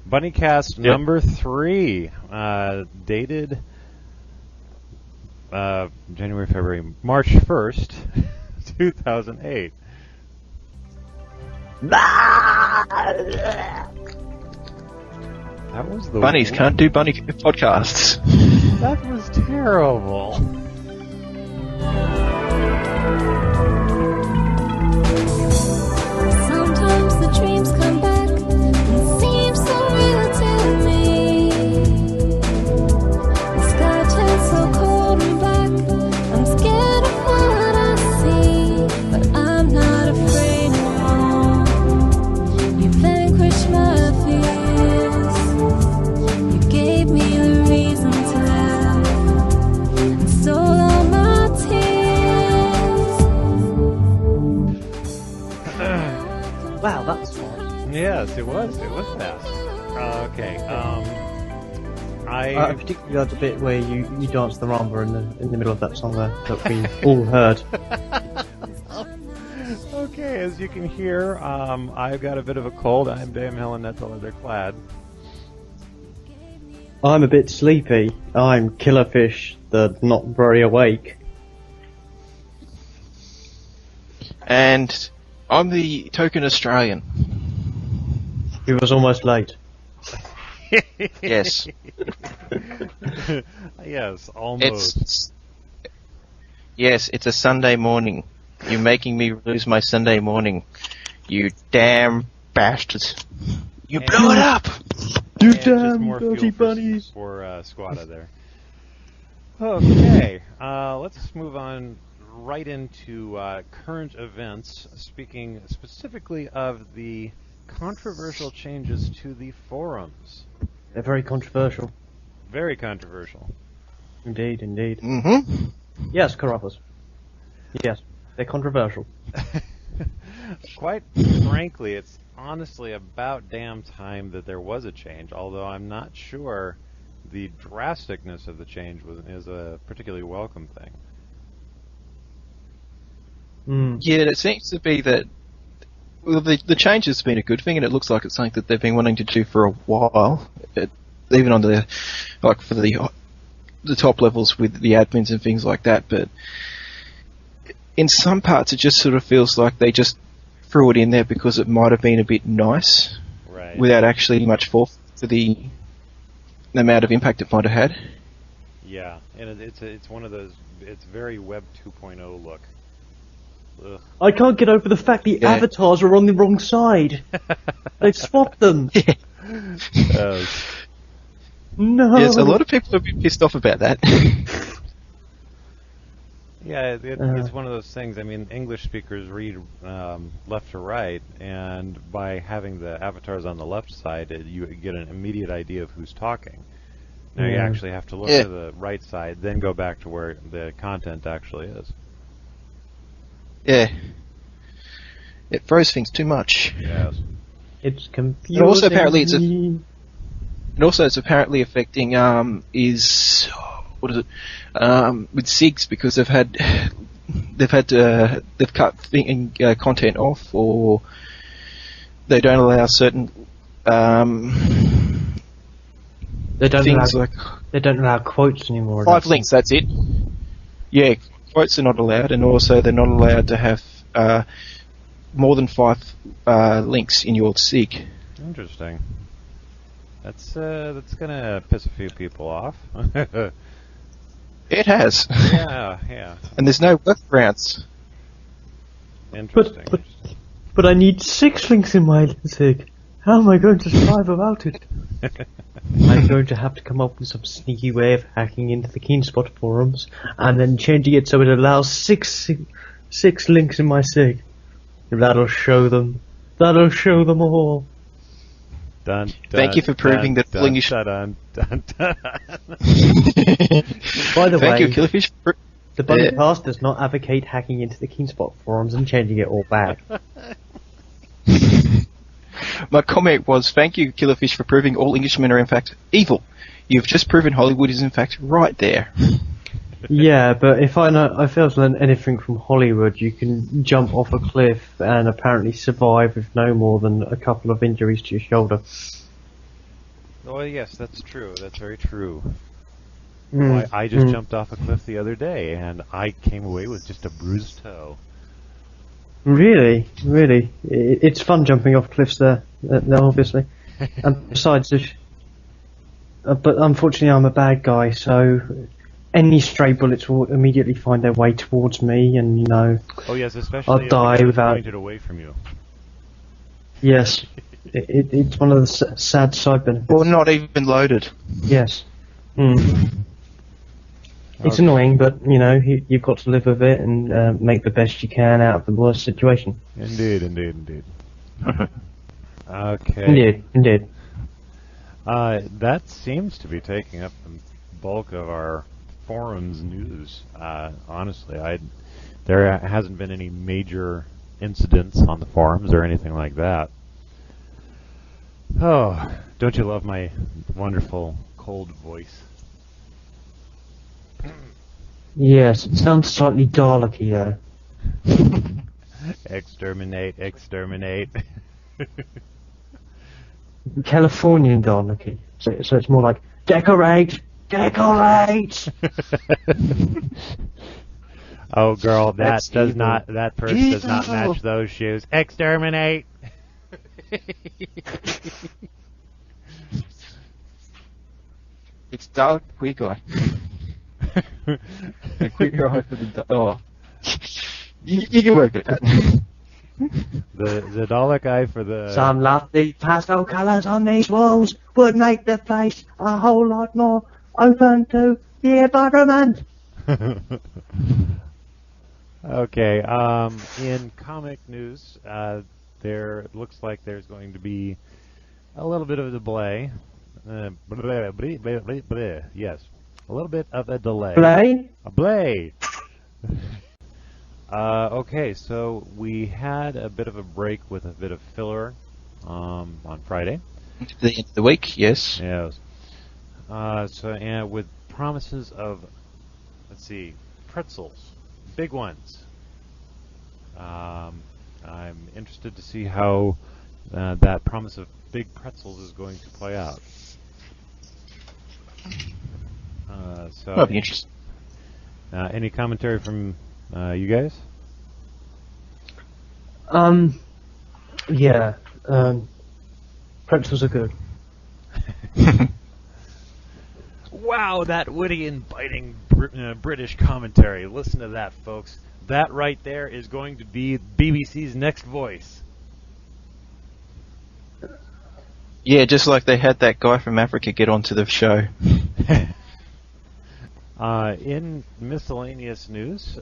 BunnyCast number 3, dated January, February, March 1st, 2008. That was the Bunnies can't do bunny podcasts. That was terrible. Sometimes the dreams come back and seem so real to me. The sky turns so cold and black. I'm scared of what I see, but I'm not afraid no more. You vanquished my fears. You gave me the reason to laugh and stole all my tears. Wow, that's fun. Yes, it was. It was fast. Okay. I particularly like the bit where you dance the rumba in the middle of that song there that we all heard. Okay, as you can hear, I've got a bit of a cold. I'm Dame Helennet, the Leatherclad. I'm a bit sleepy. I'm Killerfish, the not very awake. And I'm the token Australian. He was almost late. Yes. Yes, almost. It's a Sunday morning. You're making me lose my Sunday morning. You damn bastards. You blew it up! You And just damn more dirty fuel bunnies! for Squato there. Okay, let's move on right into current events, speaking specifically of the controversial changes to the forums. They're very controversial. Very controversial. Indeed, indeed. Mm-hmm. Yes, Carruthers. Yes, they're controversial. Quite frankly, it's honestly about damn time that there was a change, although I'm not sure the drasticness of the change is a particularly welcome thing. Yeah, it seems to be that the change has been a good thing, and it looks like it's something that they've been wanting to do for a while. Even on the for the top levels with the admins and things like that. But in some parts, it just sort of feels like they just threw it in there because it might have been a bit nice, Right. without actually much thought for the amount of impact it might have had. Yeah, and it's one of those. It's very Web 2.0 look. Ugh. I can't get over the fact the avatars are on the wrong side. They've swapped them. No. Yes, a lot of people have been pissed off about that. Yeah, it's one of those things. I mean, English speakers read left to right, and by having the avatars on the left side, you get an immediate idea of who's talking. Now you actually have to look to the right side, then go back to where the content actually is. Yeah. It throws things too much. Yes. It's confusing. And also, apparently, it's apparently affecting with SIGs, because they've cut content off, or they don't allow certain They don't things allow, like they don't allow quotes anymore. 5 links. That's it. Yeah, quotes are not allowed, and also they're not allowed to have more than 5 links in your SIG. Interesting. That's gonna piss a few people off. It has. Yeah. And there's no workarounds. Interesting. But I need 6 links in my SIG. How am I going to survive without it? I'm going to have to come up with some sneaky way of hacking into the Keenspot forums and then changing it so it allows 6 links in my SIG. That'll show them. That'll show them all. Dun, Thank you for proving that dun, English. dun, dun, dun. By the way, Thank you, Killerfish. the BunnyCast does not advocate hacking into the Keenspot forums and changing it all back. My comment was, thank you, Killerfish, for proving all Englishmen are in fact evil. You've just proven Hollywood is in fact right there. Yeah, but if I fail to learn anything from Hollywood, you can jump off a cliff and apparently survive with no more than a couple of injuries to your shoulder. Oh, yes, that's true. That's very true. Mm, Why, I just jumped off a cliff the other day, and I came away with just a bruised toe. Really, really, it's fun jumping off cliffs there. Obviously, and besides, but unfortunately, I'm a bad guy, so any stray bullets will immediately find their way towards me, and Oh, yes, especially I'll if die the gun is without. pointed away from you. Yes, it's one of the sad side benefits. Or not even loaded. Yes. Mm. It's Okay. annoying, but you've got to live with it and make the best you can out of the worst situation. Indeed. Okay. Indeed. That seems to be taking up the bulk of our forums news. Honestly, there hasn't been any major incidents on the forums or anything like that. Oh, don't you love my wonderful cold voice? Yes, it sounds slightly Dalek-y though. Exterminate. Californian Dalek-y. So it's more like, decorate! Oh, girl, That's that purse does not match those shoes. Exterminate! It's dark, quick eye. A quick eye for the oh. You can work it. The Dalek eye for the... Some lovely pastel colours on these walls would make the place a whole lot more open to the environment. Okay, in comic news, there looks like there's going to be a little bit of a delay. Yes, a little bit of a delay. Play? A delay! Okay, so we had a bit of a break with a bit of filler on Friday. The end of the week, yes. Yes. And with promises of, let's see, pretzels. Big ones. I'm interested to see how that promise of big pretzels is going to play out. That'll be interesting. Any commentary from you guys? Yeah. Pretzels are good. Wow, that witty and biting British commentary. Listen to that, folks. That right there is going to be BBC's next voice. Yeah, just like they had that guy from Africa get onto the show. In miscellaneous news,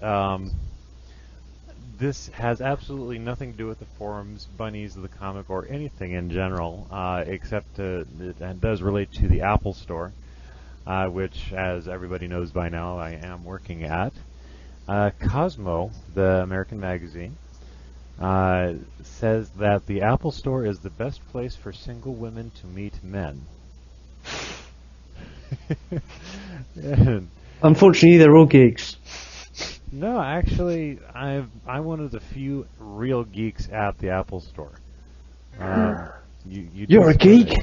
this has absolutely nothing to do with the forums, bunnies, the comic, or anything in general, except it does relate to the Apple Store, which, as everybody knows by now, I am working at. Cosmo, the American magazine, says that the Apple Store is the best place for single women to meet men. Unfortunately, they're all geeks. No, actually, I'm one of the few real geeks at the Apple Store. You're a geek?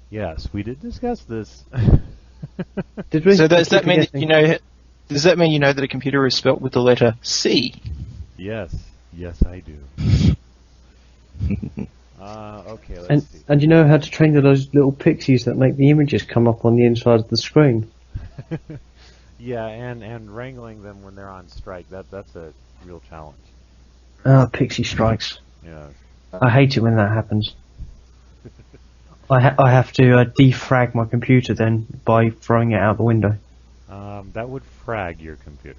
Yes, we did discuss this. Did we? So does that mean that you know? Does that mean you know that a computer is spelt with the letter C? Yes, I do. Okay, let's see. And you know how to train those little pixies that make the images come up on the inside of the screen? Yeah, and wrangling them when they're on strike, that's a real challenge. Pixie strikes. Yeah. I hate it when that happens. I have to defrag my computer then by throwing it out the window. That would frag your computer.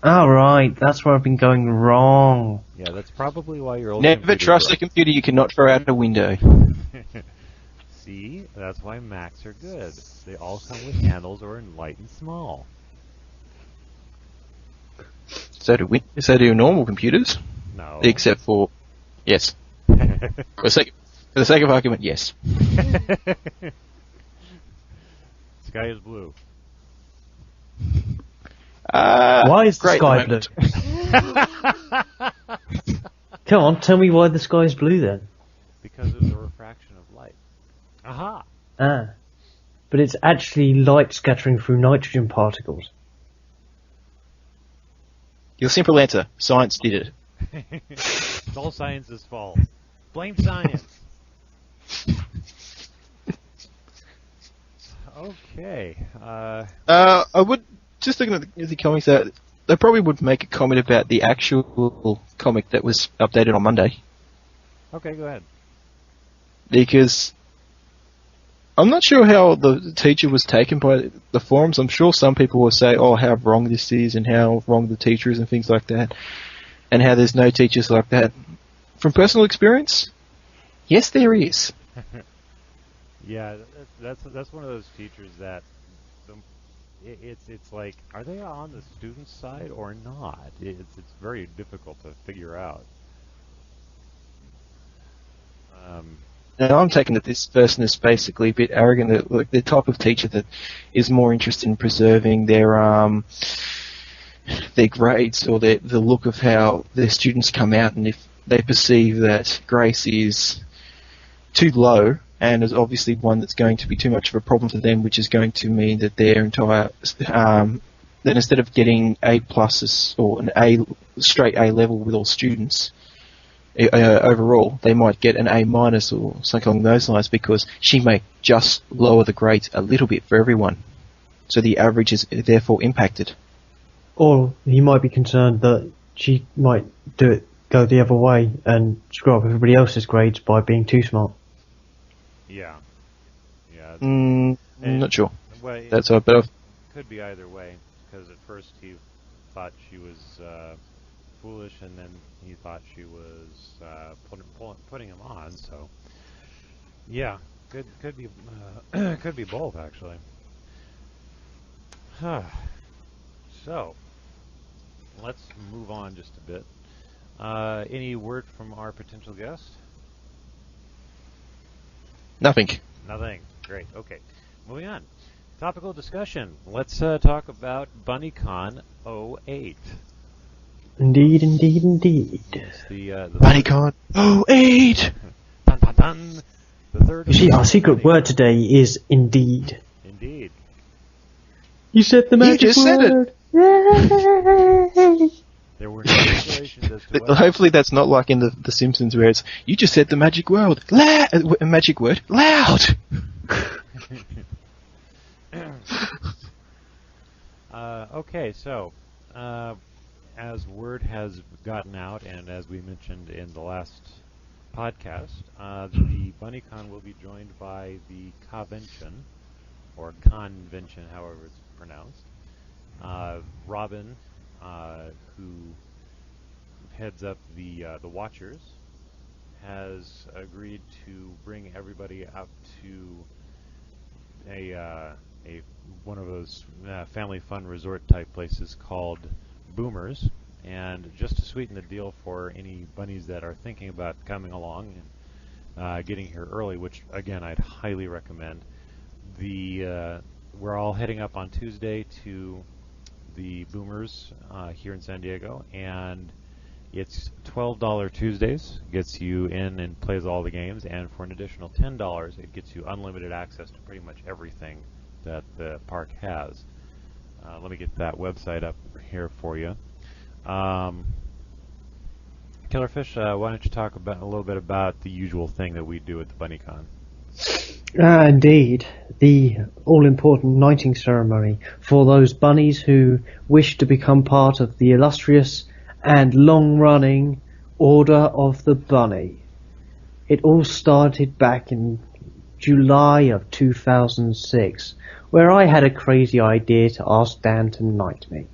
Oh, right, that's where I've been going wrong. Yeah, that's probably why your old Never trust a computer you cannot throw out a window. See, that's why Macs are good. They all come with handles or in light and small. So do normal computers. No. Except for, yes. For the sake of argument, yes. Sky is blue. Why is the great sky moment. blue? Come on, tell me why the sky is blue then. Because of the refraction of light. Aha! Ah. But it's actually light scattering through nitrogen particles. Your simple answer, science did it. It's all science's fault. Blame science. Okay. I would, just looking at the comics, they probably would make a comment about the actual comic that was updated on Monday. Okay, go ahead. Because I'm not sure how the teacher was taken by the forums. I'm sure some people will say, oh, how wrong this is and how wrong the teacher is and things like that, and how there's no teachers like that. From personal experience, yes, there is. Yeah, that's one of those teachers that it's like, are they on the student side or not? It's very difficult to figure out. Now, I'm taking that this person is basically a bit arrogant, like the type of teacher that is more interested in preserving their grades or the look of how their students come out, and if they perceive that grace is too low and is obviously one that's going to be too much of a problem for them, which is going to mean that their entire that instead of getting A pluses or an straight A level with all students, overall, they might get an A minus or something along those lines, because she may just lower the grades a little bit for everyone, so the average is therefore impacted. Or he might be concerned that she might go the other way and screw up everybody else's grades by being too smart. Yeah. Yeah. I'm not sure. Well, That's all, but could be either way, because at first he thought she was foolish, and then he thought she was putting him on. So, yeah, could be could be both actually. So, let's move on just a bit. Any word from our potential guest? nothing. Nothing. Great. Okay. Moving on. Topical discussion. Let's talk about BunnyCon 08. Indeed, indeed, indeed. It's the BunnyCon 08! Dun, dun, dun. The third. You see, our secret Bunny. word today is indeed. Indeed. You said the magic just said it. word. Yay! There were no regulations as to whether. Hopefully that's not like in the Simpsons where it's, you just said the magic word. Magic word. Loud! Okay, so as word has gotten out, and as we mentioned in the last podcast, the BunnyCon will be joined by the convention, or convention, however it's pronounced. Robin, who heads up the Watchers, has agreed to bring everybody up to a one of those family fun resort type places called Boomers, and just to sweeten the deal for any bunnies that are thinking about coming along and getting here early, which again I'd highly recommend. We're all heading up on Tuesday to the Boomers here in San Diego, and it's $12 Tuesdays, gets you in and plays all the games, and for an additional $10 it gets you unlimited access to pretty much everything that the park has. Let me get that website up here for you. Killerfish, why don't you talk about a little bit about the usual thing that we do at the BunnyCon? Indeed, the all-important knighting ceremony for those bunnies who wish to become part of the illustrious and long-running Order of the Bunny. It all started back in July of 2006, where I had a crazy idea to ask Dan to knight me.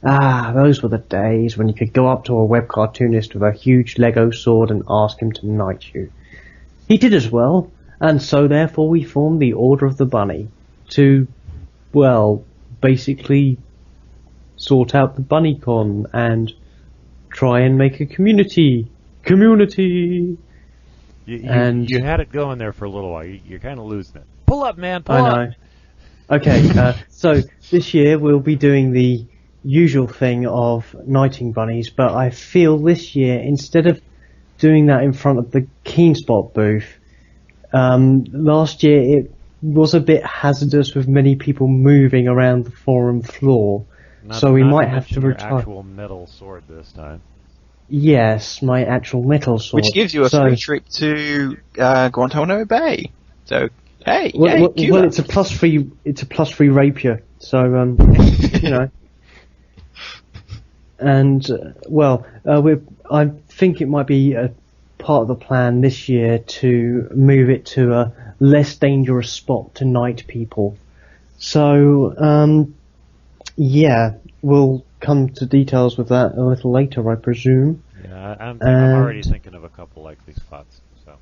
Those were the days when you could go up to a web cartoonist with a huge Lego sword and ask him to knight you. He did as well, and so therefore we formed the Order of the Bunny to, well, basically sort out the BunnyCon and try and make a community. You had it going there for a little while. You're kind of losing it. Pull up, man. Pull up. I know. Okay, so this year we'll be doing the usual thing of knighting bunnies, but I feel this year, instead of doing that in front of the Keenspot booth, last year it was a bit hazardous with many people moving around the forum floor. So we might have to your retire. actual metal sword this time. Yes, my actual metal sword. Which gives you a free trip to Guantanamo Bay. So hey, well, Cuba. well, it's a +3. It's a +3 rapier. So you know. And I think it might be a part of the plan this year to move it to a less dangerous spot to knight people. So yeah, we'll come to details with that a little later, I presume. Yeah, I'm already thinking of a couple likely spots. So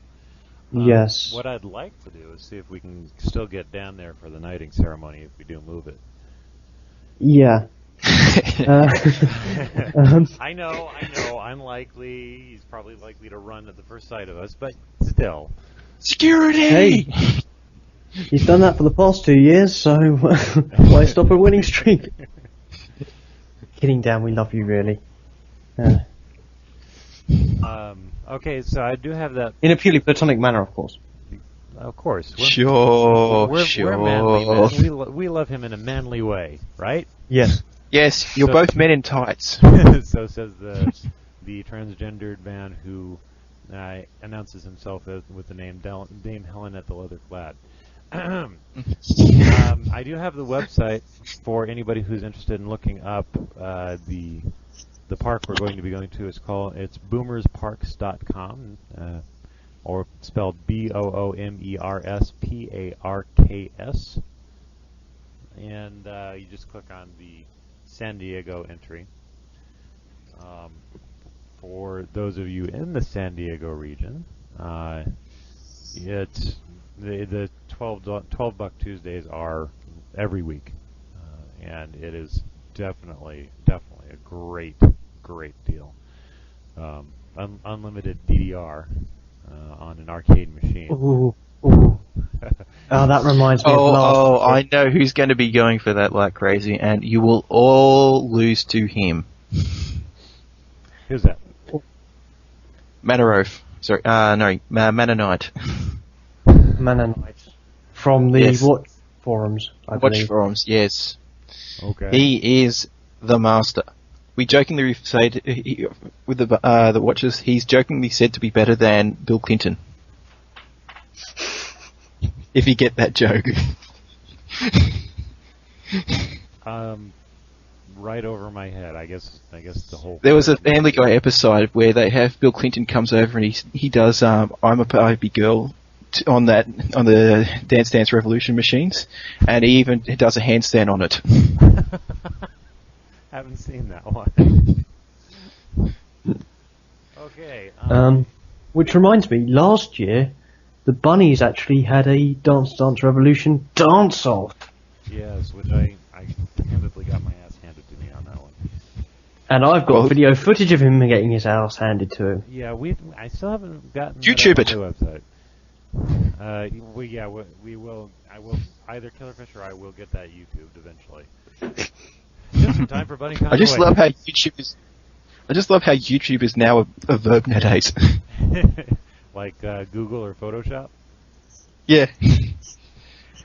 yes. What I'd like to do is see if we can still get Dan there for the knighting ceremony if we do move it. Yeah. I know, unlikely. He's probably likely to run at the first sight of us, but still. Security! Hey! He's done that for the past 2 years, so why stop a winning streak? Kidding, Dan, we love you, really. Okay, so I do have that. In a purely platonic manner, of course. Of course. Sure. We're manly, man. We love him in a manly way, right? Yes. Yes, you're both men in tights. So says the transgendered man who announces himself with the name Dame Helennet the Leatherclad. I do have the website for anybody who's interested in looking up the park we're going to be going to. It's boomersparks.com, or spelled BOOMERSPARKS. And you just click on the San Diego entry. For those of you in the San Diego region, it's the $12 Tuesdays are every week, and it is definitely a great deal. Unlimited DDR on an arcade machine. Ooh. Oh, that reminds me of last year. I know who's going to be going for that like crazy, and you will all lose to him. Who's that? Mannoroth. Sorry, Mannonite. Mannonite. From the Watch forums, I believe. Watch forums, yes. Okay. He is the master. We jokingly say with the Watchers, he's jokingly said to be better than Bill Clinton. If you get that joke. Right over my head. I guess the whole. There was a Family Guy episode where they have Bill Clinton comes over and he does I'm a Barbie girl on the Dance Dance Revolution machines, and he even does a handstand on it. Haven't seen that one. Okay. Which reminds me, last year the bunnies actually had a Dance Dance Revolution dance-off. Yes, which I candidly got my ass handed to me on that one. And I've got video footage of him getting his ass handed to him. Yeah, I still haven't gotten YouTube it. The website. We will. I will either Killerfish or I will get that YouTubed eventually. Just in time for BunnyCon. I just love how YouTube is now a verb nowadays. Like Google or Photoshop. Yeah.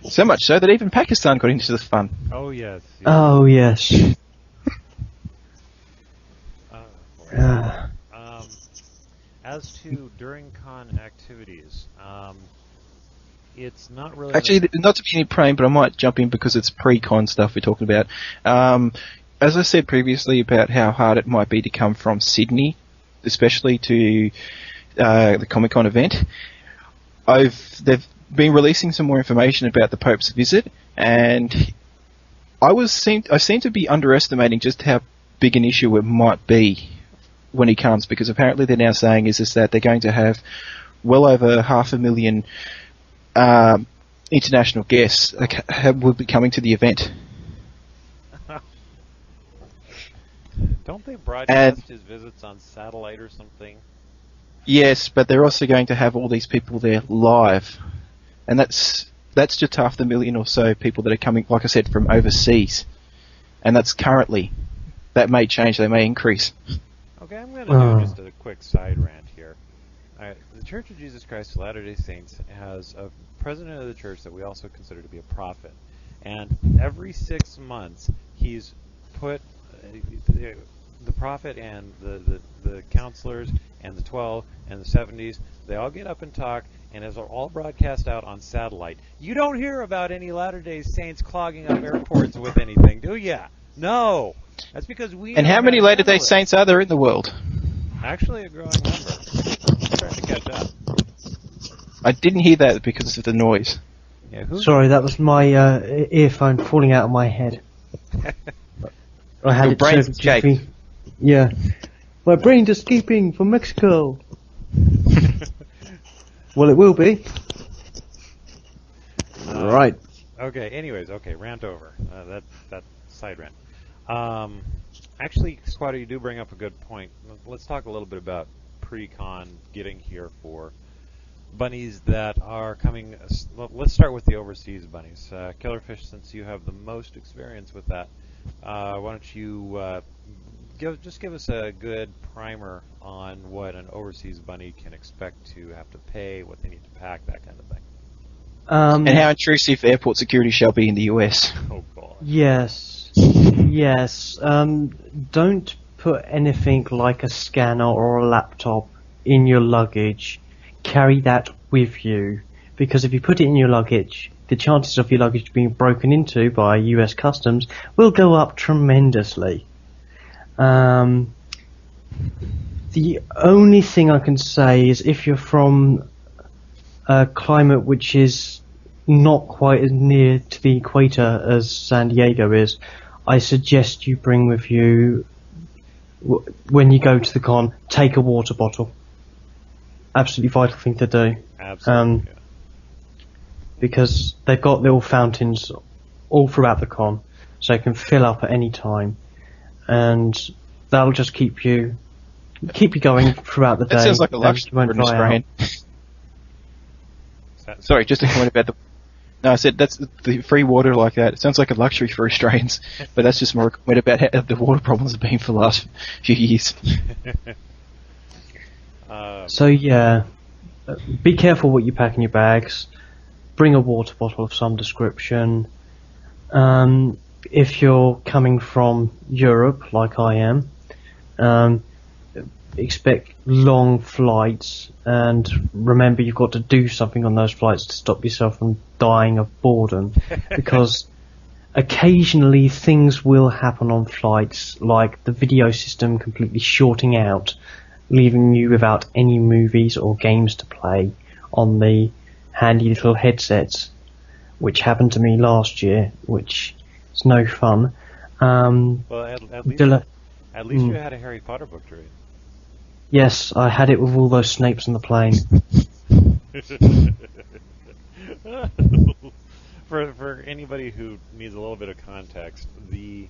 So much so that even Pakistan got into the fun. Oh yes. Oh yes. As to during con activities, it's not really... Actually, not to be any praying, but I might jump in because it's pre-con stuff we're talking about. As I said previously about how hard it might be to come from Sydney, especially to the Comic-Con event, they've been releasing some more information about the Pope's visit, and I seem to be underestimating just how big an issue it might be when he comes, because apparently they're now saying is that they're going to have well over 500,000 international guests will be coming to the event. Don't they broadcast his visits on satellite or something? Yes, but they're also going to have all these people there live, and that's just 500,000 or so people that are coming, like I said, from overseas, and that's currently. That may change. They may increase. Okay, I'm going to do just a quick side rant here. The Church of Jesus Christ of Latter-day Saints has a president of the church that we also consider to be a prophet. And every 6 months, he's put the prophet and the counselors and the 12 and the 70s, they all get up and talk, and it's all broadcast out on satellite. You don't hear about any Latter-day Saints clogging up airports with anything, do ya? No! That's because we... And how many Latter-day Saints are there in the world? Actually, a growing number. Starting to catch up. I didn't hear that because of the noise. Yeah, Sorry, that was my earphone falling out of my head. I had Your it brain's so escaped. jiffy. Yeah. My brain's escaping from Mexico. Well, it will be. Right. Okay, anyways, rant over. That side rant. Actually, Squato, you do bring up a good point. Let's talk a little bit about pre-con getting here for bunnies that are coming. Let's start with the overseas bunnies. Killerfish, since you have the most experience with that, why don't you give us a good primer on what an overseas bunny can expect to have to pay, what they need to pack, that kind of thing. And how intrusive airport security shall be in the US. Oh, God. Yes. Yes. Don't put anything like a scanner or a laptop in your luggage. Carry that with you, because if you put it in your luggage, the chances of your luggage being broken into by US Customs will go up tremendously. The only thing I can say is if you're from a climate which is not quite as near to the equator as San Diego is, I suggest you bring with you, when you go to the con, take a water bottle. Absolutely vital thing to do. Absolutely. Yeah. Because they've got little fountains all throughout the con, so you can fill up at any time, and that'll just keep you going throughout the day. That sounds like a luxury You won't for an dry out. Australian. Sorry, just a comment about the... No, I said that's the free water like that. It sounds like a luxury for Australians, but that's just more a comment about how the water problems have been for the last few years. So yeah, be careful what you pack in your bags. Bring a water bottle of some description. If you're coming from Europe, like I am, expect long flights, and remember you've got to do something on those flights to stop yourself from dying of boredom, because occasionally things will happen on flights, like the video system completely shorting out, leaving you without any movies or games to play on the handy little headsets, which happened to me last year, which is no fun. Well, at least you had a Harry Potter book to read. Yes, I had it with all those Snapes on the plane. For anybody who needs a little bit of context, the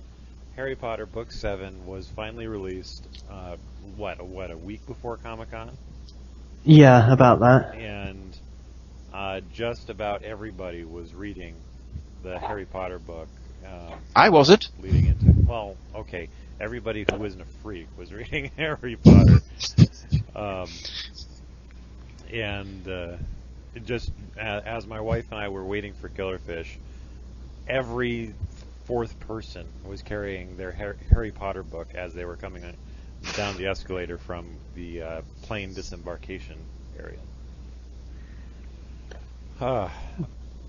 Harry Potter Book 7 was finally released, a week before Comic-Con? Yeah, about that. And just about everybody was reading the Harry Potter book. I wasn't. Leading into... Well, okay, everybody who isn't a freak was reading Harry Potter. Just as my wife and I were waiting for Killerfish, every fourth person was carrying their Harry Potter book as they were coming down the escalator from the plane disembarkation area.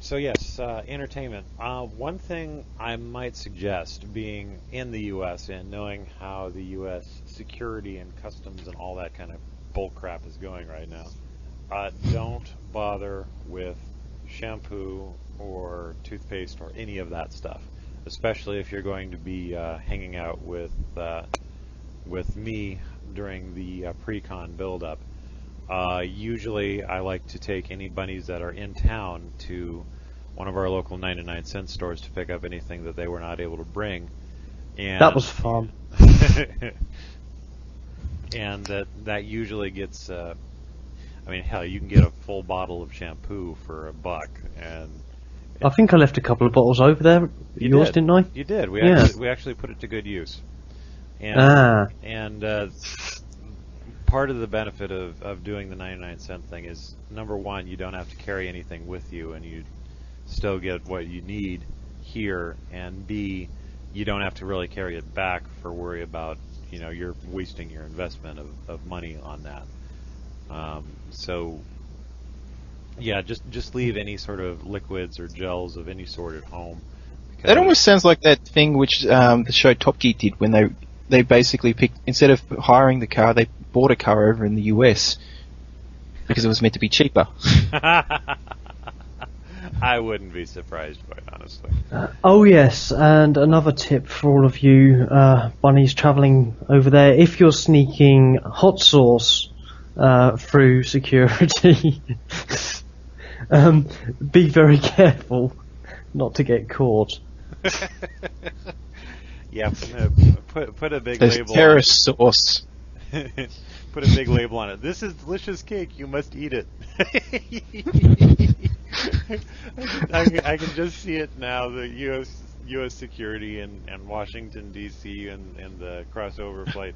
So yes, entertainment. One thing I might suggest, being in the U.S. and knowing how the U.S. security and customs and all that kind of bullcrap is going right now, don't bother with shampoo or toothpaste or any of that stuff, especially if you're going to be hanging out with me during the pre-con build-up. Usually I like to take any bunnies that are in town to one of our local 99-cent stores to pick up anything that they were not able to bring. And That was fun. and that usually gets... I mean, hell, you can get a full bottle of shampoo for $1, and... I think I left a couple of bottles over there. Yours, didn't I? You did. We actually put it to good use. And part of the benefit of doing the 99-cent thing is, number one, you don't have to carry anything with you, and you still get what you need here, and B, you don't have to really carry it back for worry about, you're wasting your investment of money on that. So, yeah, just leave any sort of liquids or gels of any sort at home. That almost sounds like that thing which the show Top Gear did when they basically picked, instead of hiring the car, they bought a car over in the US because it was meant to be cheaper. I wouldn't be surprised, quite honestly. Oh yes, and another tip for all of you bunnies travelling over there: if you're sneaking hot sauce through security, be very careful not to get caught. Yeah, put a big There's label. Terrace sauce. Put a big label on it. This is delicious cake. You must eat it. I can just see it now. The U.S. security in Washington D.C. and the crossover flight.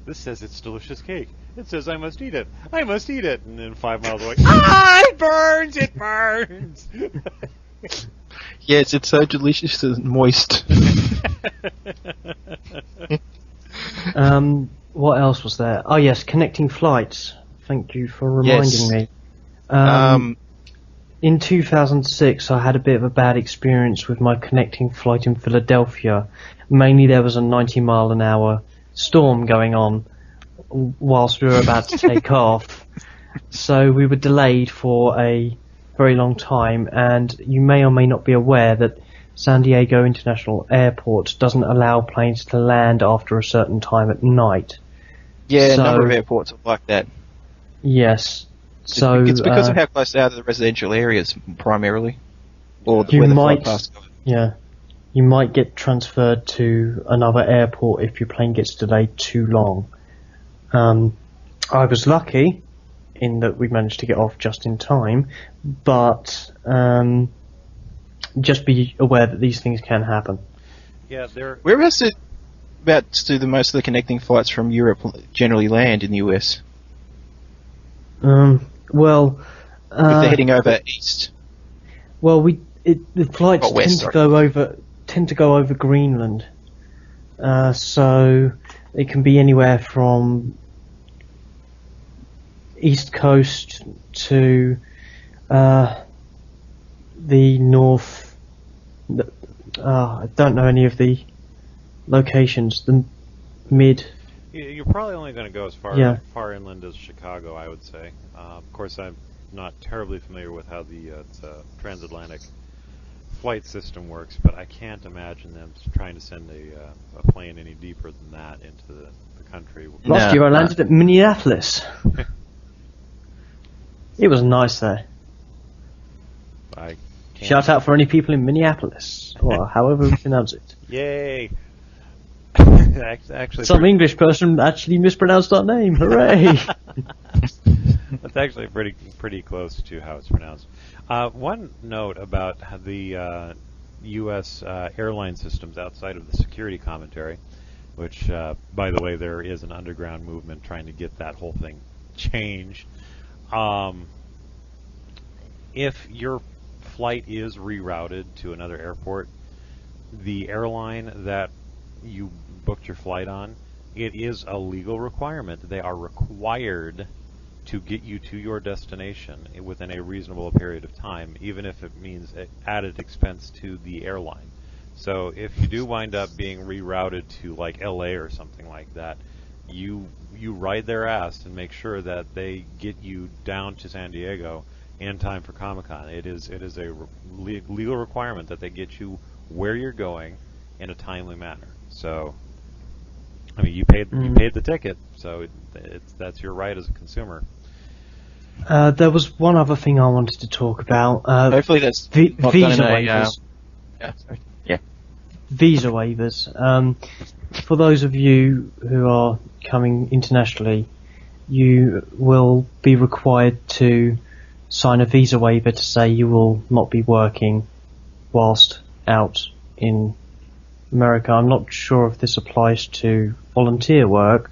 This says it's delicious cake. It says I must eat it. I must eat it. And then 5 miles away, it burns! It burns! Yes, it's so delicious and moist. What else was there? Oh yes, connecting flights. Thank you for reminding me. In 2006, I had a bit of a bad experience with my connecting flight in Philadelphia. Mainly there was a 90-mile-an-hour storm going on whilst we were about to take off. So we were delayed for a very long time, and you may or may not be aware that San Diego International Airport doesn't allow planes to land after a certain time at night. Yeah, So- a number of airports are like that. Yes. So It's because of how close they are to the residential areas, primarily. Or You where the might- flight paths go. yeah, you might get transferred to another airport if your plane gets delayed too long. I was lucky in that we managed to get off just in time, but just be aware that these things can happen. Yeah, they're Whereabouts do the most of the connecting flights from Europe generally land in the US? Well, If they're heading over east. well, the flights Oh, west, tend to go over Greenland, so it can be anywhere from east coast to the north. I don't know any of the locations. The mid. You're probably only going to go as far inland as Chicago, I would say. Of course, I'm not terribly familiar with how the transatlantic flight system works, but I can't imagine them trying to send a plane any deeper than that into the country. Last year I landed at Minneapolis. It was nice there. I can't. Shout out for any people in Minneapolis, or however we pronounce it. Yay! Actually, Some English person actually mispronounced our name. Hooray! that's actually pretty close to how it's pronounced. One note about the U.S. airline systems outside of the security commentary, which, by the way, there is an underground movement trying to get that whole thing changed. If your flight is rerouted to another airport, the airline that you booked your flight on, it is a legal requirement. They are required to get you to your destination within a reasonable period of time, even if it means added expense to the airline. So if you do wind up being rerouted to like LA or something like that, you ride their ass and make sure that they get you down to San Diego in time for Comic-Con. It is a legal requirement that they get you where you're going in a timely manner. So, I mean, you paid the ticket, so that's your right as a consumer. There was one other thing I wanted to talk about. Hopefully that's not visa done in a, waivers. Yeah. Visa waivers. For those of you who are coming internationally, you will be required to sign a visa waiver to say you will not be working whilst out in America. I'm not sure if this applies to volunteer work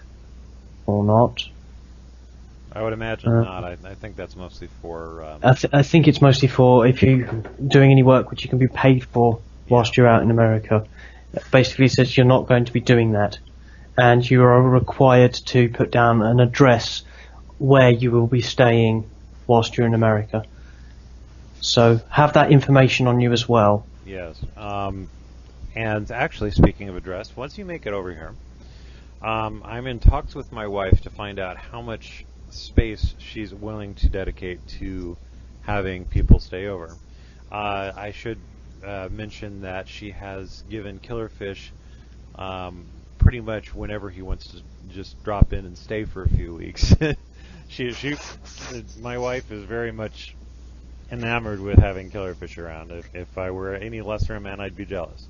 or not. I would imagine not. I think that's mostly for... I think it's mostly for if you're doing any work which you can be paid for whilst you're out in America. It basically says you're not going to be doing that. And you are required to put down an address where you will be staying whilst you're in America. So have that information on you as well. Yes. And actually, speaking of address, once you make it over here, I'm in talks with my wife to find out how much space she's willing to dedicate to having people stay over. I should mention that she has given Killerfish pretty much whenever he wants to just drop in and stay for a few weeks. My wife is very much enamored with having Killerfish around. If I were any lesser a man, I'd be jealous.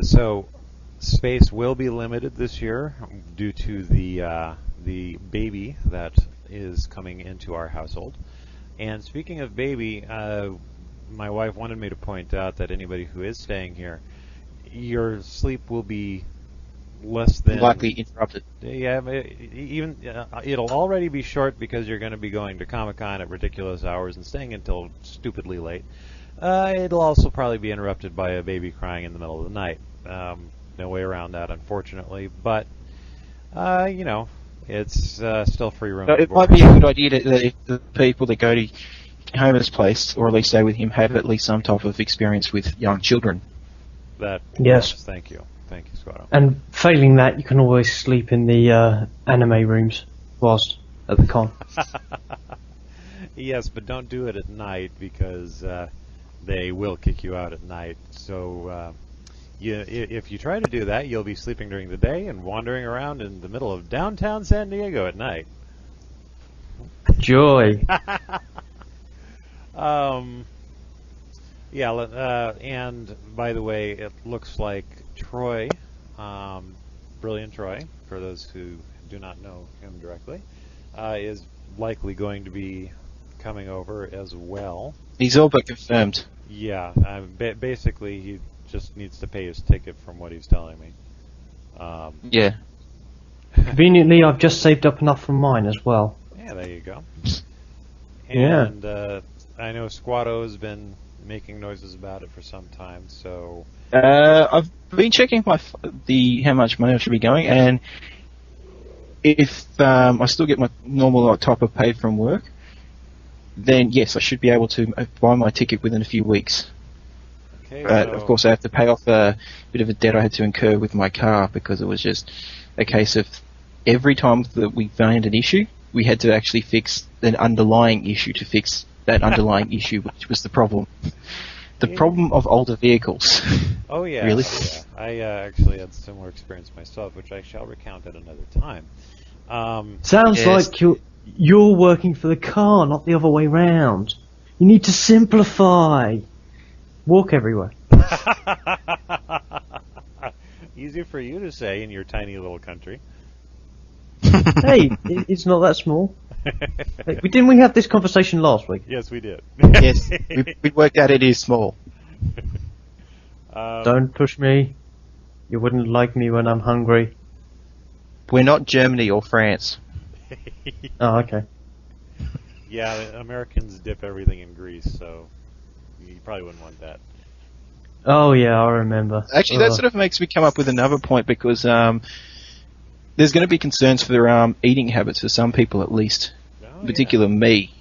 So space will be limited this year due to the baby that is coming into our household. And speaking of baby, my wife wanted me to point out that anybody who is staying here, your sleep will be less than likely interrupted. Yeah, it'll already be short because you're going to be going to Comic-Con at ridiculous hours and staying until stupidly late. It'll also probably be interrupted by a baby crying in the middle of the night. No way around that, unfortunately. But it's still free room. So it might be a good idea that if the people that go to Homer's place, or at least stay with him, have at least some type of experience with young children. Yes. Thank you, Squato. And failing that, you can always sleep in the anime rooms whilst at the con. Yes, but don't do it at night because they will kick you out at night. So if you try to do that, you'll be sleeping during the day and wandering around in the middle of downtown San Diego at night. Joy. And by the way, it looks like Troy, Brilliant Troy, for those who do not know him directly, is likely going to be coming over as well. He's all but confirmed. Yeah, basically he just needs to pay his ticket from what he's telling me. Yeah. Conveniently, I've just saved up enough from mine as well. Yeah, there you go. Yeah. And I know Squato has been making noises about it for some time, so... I've been checking how much money I should be going, and if I still get my normal top of pay from work, then yes, I should be able to buy my ticket within a few weeks. Okay, But of course I have to pay off a bit of a debt I had to incur with my car, because it was just a case of every time that we found an issue, we had to actually fix an underlying issue to fix that underlying issue, which was the problem. The problem of older vehicles. Oh, yeah. Really? Yeah. I actually had a similar experience myself, which I shall recount at another time. Sounds like you're working for the car, not the other way round. You need to simplify. Walk everywhere. Easy for you to say in your tiny little country. Hey, it's not that small. Hey, didn't we have this conversation last week? Yes, we did. Yes, we worked out it is small. Don't push me. You wouldn't like me when I'm hungry. We're not Germany or France. Oh, okay. Yeah, Americans dip everything in grease, so you probably wouldn't want that. Oh, yeah, I remember. Actually, that sort of makes me come up with another point, because there's going to be concerns for their eating habits for some people, at least. Oh, in particular, me.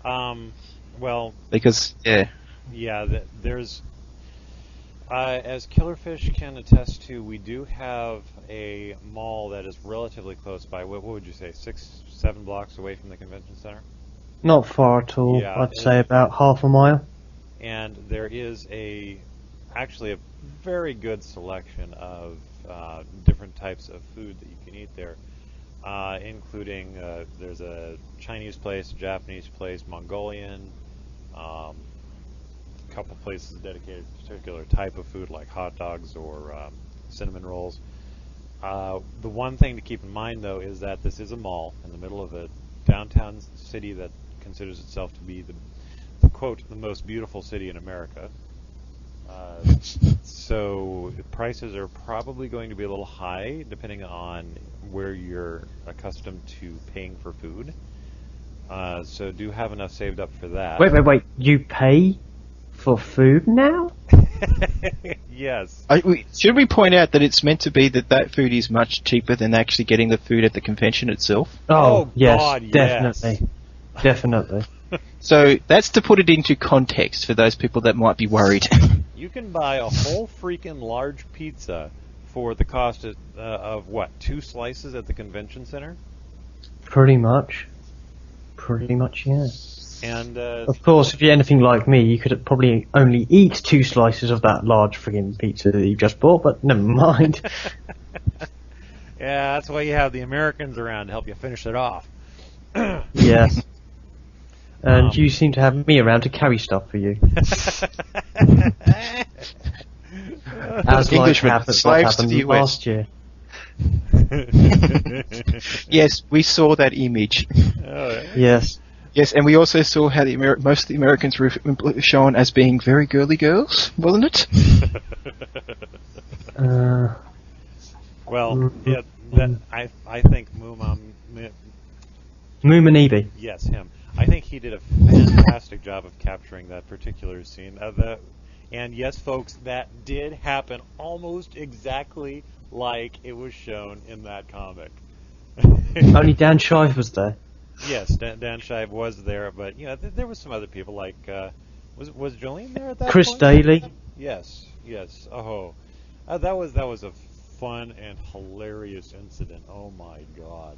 Well... Because, yeah. Yeah, there's... as Killerfish can attest to, we do have a mall that is relatively close by. What would you say, 6-7 blocks away from the convention center? Not far at all. Yeah, I'd say about half a mile. And there is actually a very good selection of different types of food that you can eat there, including there's a Chinese place, a Japanese place, Mongolian, a couple places dedicated to a particular type of food like hot dogs or cinnamon rolls. The one thing to keep in mind, though, is that this is a mall in the middle of a downtown city that considers itself to be the quote, the most beautiful city in America. So prices are probably going to be a little high depending on where you're accustomed to paying for food. So do have enough saved up for that. Wait. You pay for food now? Yes. Should we point out that it's meant to be that food is much cheaper than actually getting the food at the convention itself? Oh, yes, God, definitely. yes. Definitely. So that's to put it into context for those people that might be worried. You can buy a whole freaking large pizza for the cost of what, 2 slices at the convention center? Pretty much, yeah. And Of course, if you're anything like me, you could probably only eat 2 slices of that large friggin' pizza that you just bought, but never mind. yeah, that's why you have the Americans around to help you finish it off. Yes. And you seem to have me around to carry stuff for you. As like what happened last year. Yes, we saw that image. Yes. Yes, and we also saw how most of the Americans were shown as being very girly girls, wasn't it? Well, yeah, I think Moomanibi. Yes, him. I think he did a fantastic job of capturing that particular scene. And yes, folks, that did happen almost exactly like it was shown in that comic. Only Dan Shive was there. Yes, Dan Shive was there, but there was some other people like was Jolene there at that Chris point? Daly. Yes. Oh, that was a fun and hilarious incident. Oh my God.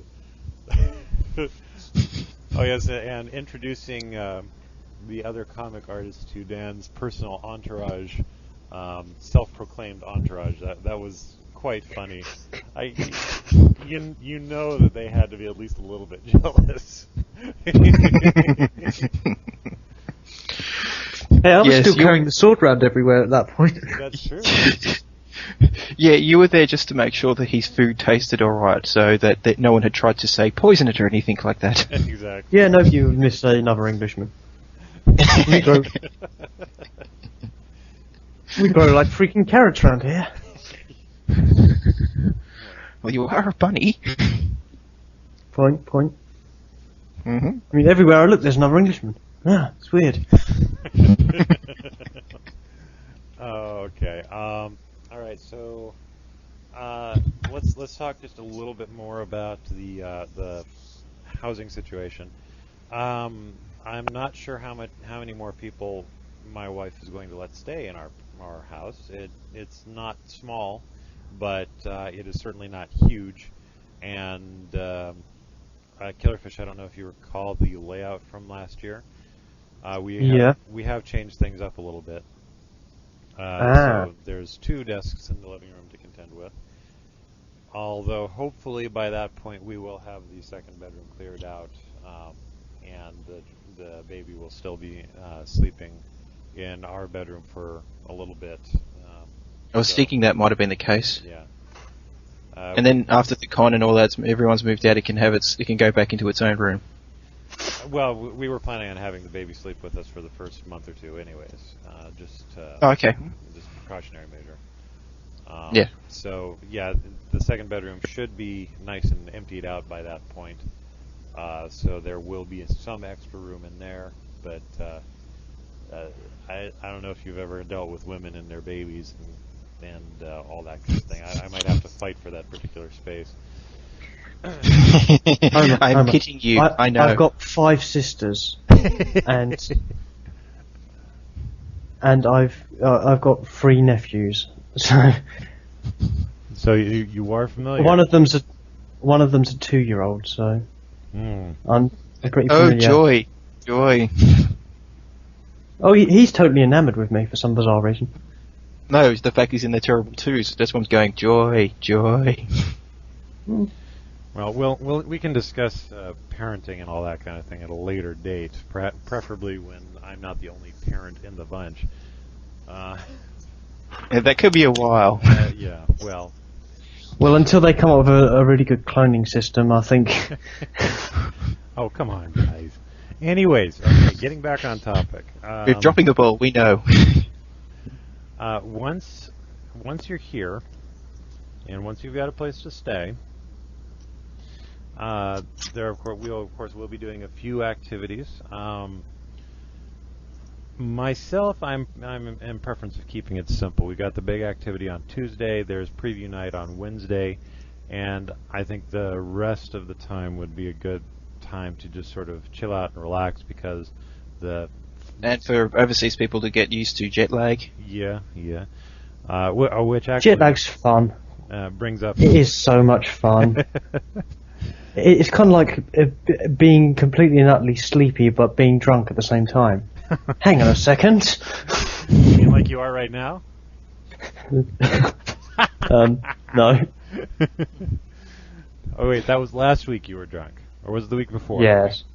Oh yes, and introducing the other comic artist to Dan's personal entourage, self-proclaimed entourage. That was quite funny. You know that they had to be at least a little bit jealous. Hey, I was still carrying the sword around everywhere at that point. That's true. Yeah, you were there just to make sure that his food tasted alright, so that no one had tried to say poison it or anything like that. Exactly. Yeah, no, you missed another Englishman. We grow like freaking carrots around here. Well, you are a bunny. Point. Mm-hmm. I mean, everywhere I look, there's another Englishman. Ah, it's weird. Okay. All right. So, let's talk just a little bit more about the housing situation. I'm not sure how many more people my wife is going to let stay in our house. It's not small, but it is certainly not huge. And Killerfish, I don't know if you recall the layout from last year. We have changed things up a little bit. So there's 2 desks in the living room to contend with. Although hopefully by that point we will have the second bedroom cleared out, and the baby will still be sleeping in our bedroom for a little bit. I was thinking that might have been the case. Yeah. And then after the con and all that, everyone's moved out. It can go back into its own room. Well, we were planning on having the baby sleep with us for the first month or 2, anyways. Okay. Just a precautionary measure. Yeah. So yeah, the second bedroom should be nice and emptied out by that point. So there will be some extra room in there, but I don't know if you've ever dealt with women and their babies and all that kind of thing. I might have to fight for that particular space. I'm kidding you. I know. I've got 5 sisters, and I've got 3 nephews. So you are familiar. One of them's a 2-year-old. So I'm pretty Oh, familiar. joy. Oh, he's totally enamored with me for some bizarre reason. No, the fact he's in the terrible twos. That's why I'm going joy. Well, we can discuss parenting and all that kind of thing at a later date, preferably when I'm not the only parent in the bunch. Yeah, that could be a while. Yeah, well. Well, until they come up with a really good cloning system, I think. Oh, come on, guys. Anyways, okay, getting back on topic. We're dropping the ball, we know. Once you're here, and once you've got a place to stay, there of course we'll be doing a few activities. Myself, I'm in preference of keeping it simple. We got the big activity on Tuesday. There's preview night on Wednesday, and I think the rest of the time would be a good time to just sort of chill out and relax because and for overseas people to get used to jet lag. Yeah. Which actually Jet lag's fun. Brings up. It is so much fun. It's kind of like being completely and utterly sleepy but being drunk at the same time. Hang on a second. You mean like you are right now? No. Oh wait, that was last week you were drunk, or was it the week before? Yes.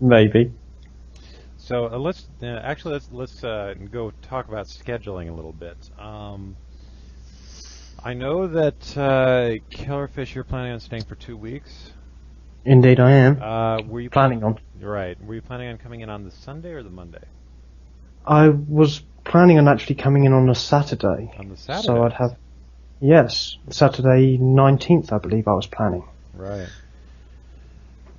Maybe. So let's go talk about scheduling a little bit. I know that Killerfish, you're planning on staying for 2 weeks. Indeed, I am. Were you planning on? Right. Were you planning on coming in on the Sunday or the Monday? I was planning on actually coming in on a Saturday. On the Saturday. So I'd have, Saturday 19th, I believe I was planning. Right.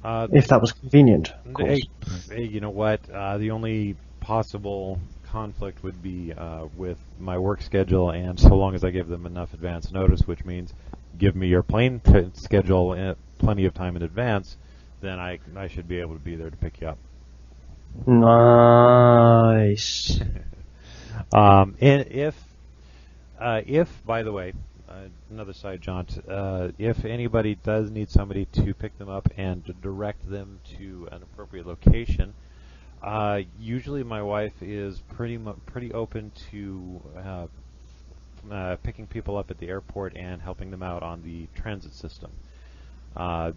If that was convenient, of course. Hey, you know what? The only possible conflict would be with my work schedule, and so long as I give them enough advance notice, which means give me your plane schedule plenty of time in advance, then I should be able to be there to pick you up. Nice. And if by the way, another side jaunt, if anybody does need somebody to pick them up and to direct them to an appropriate location, usually my wife is pretty open to picking people up at the airport and helping them out on the transit system.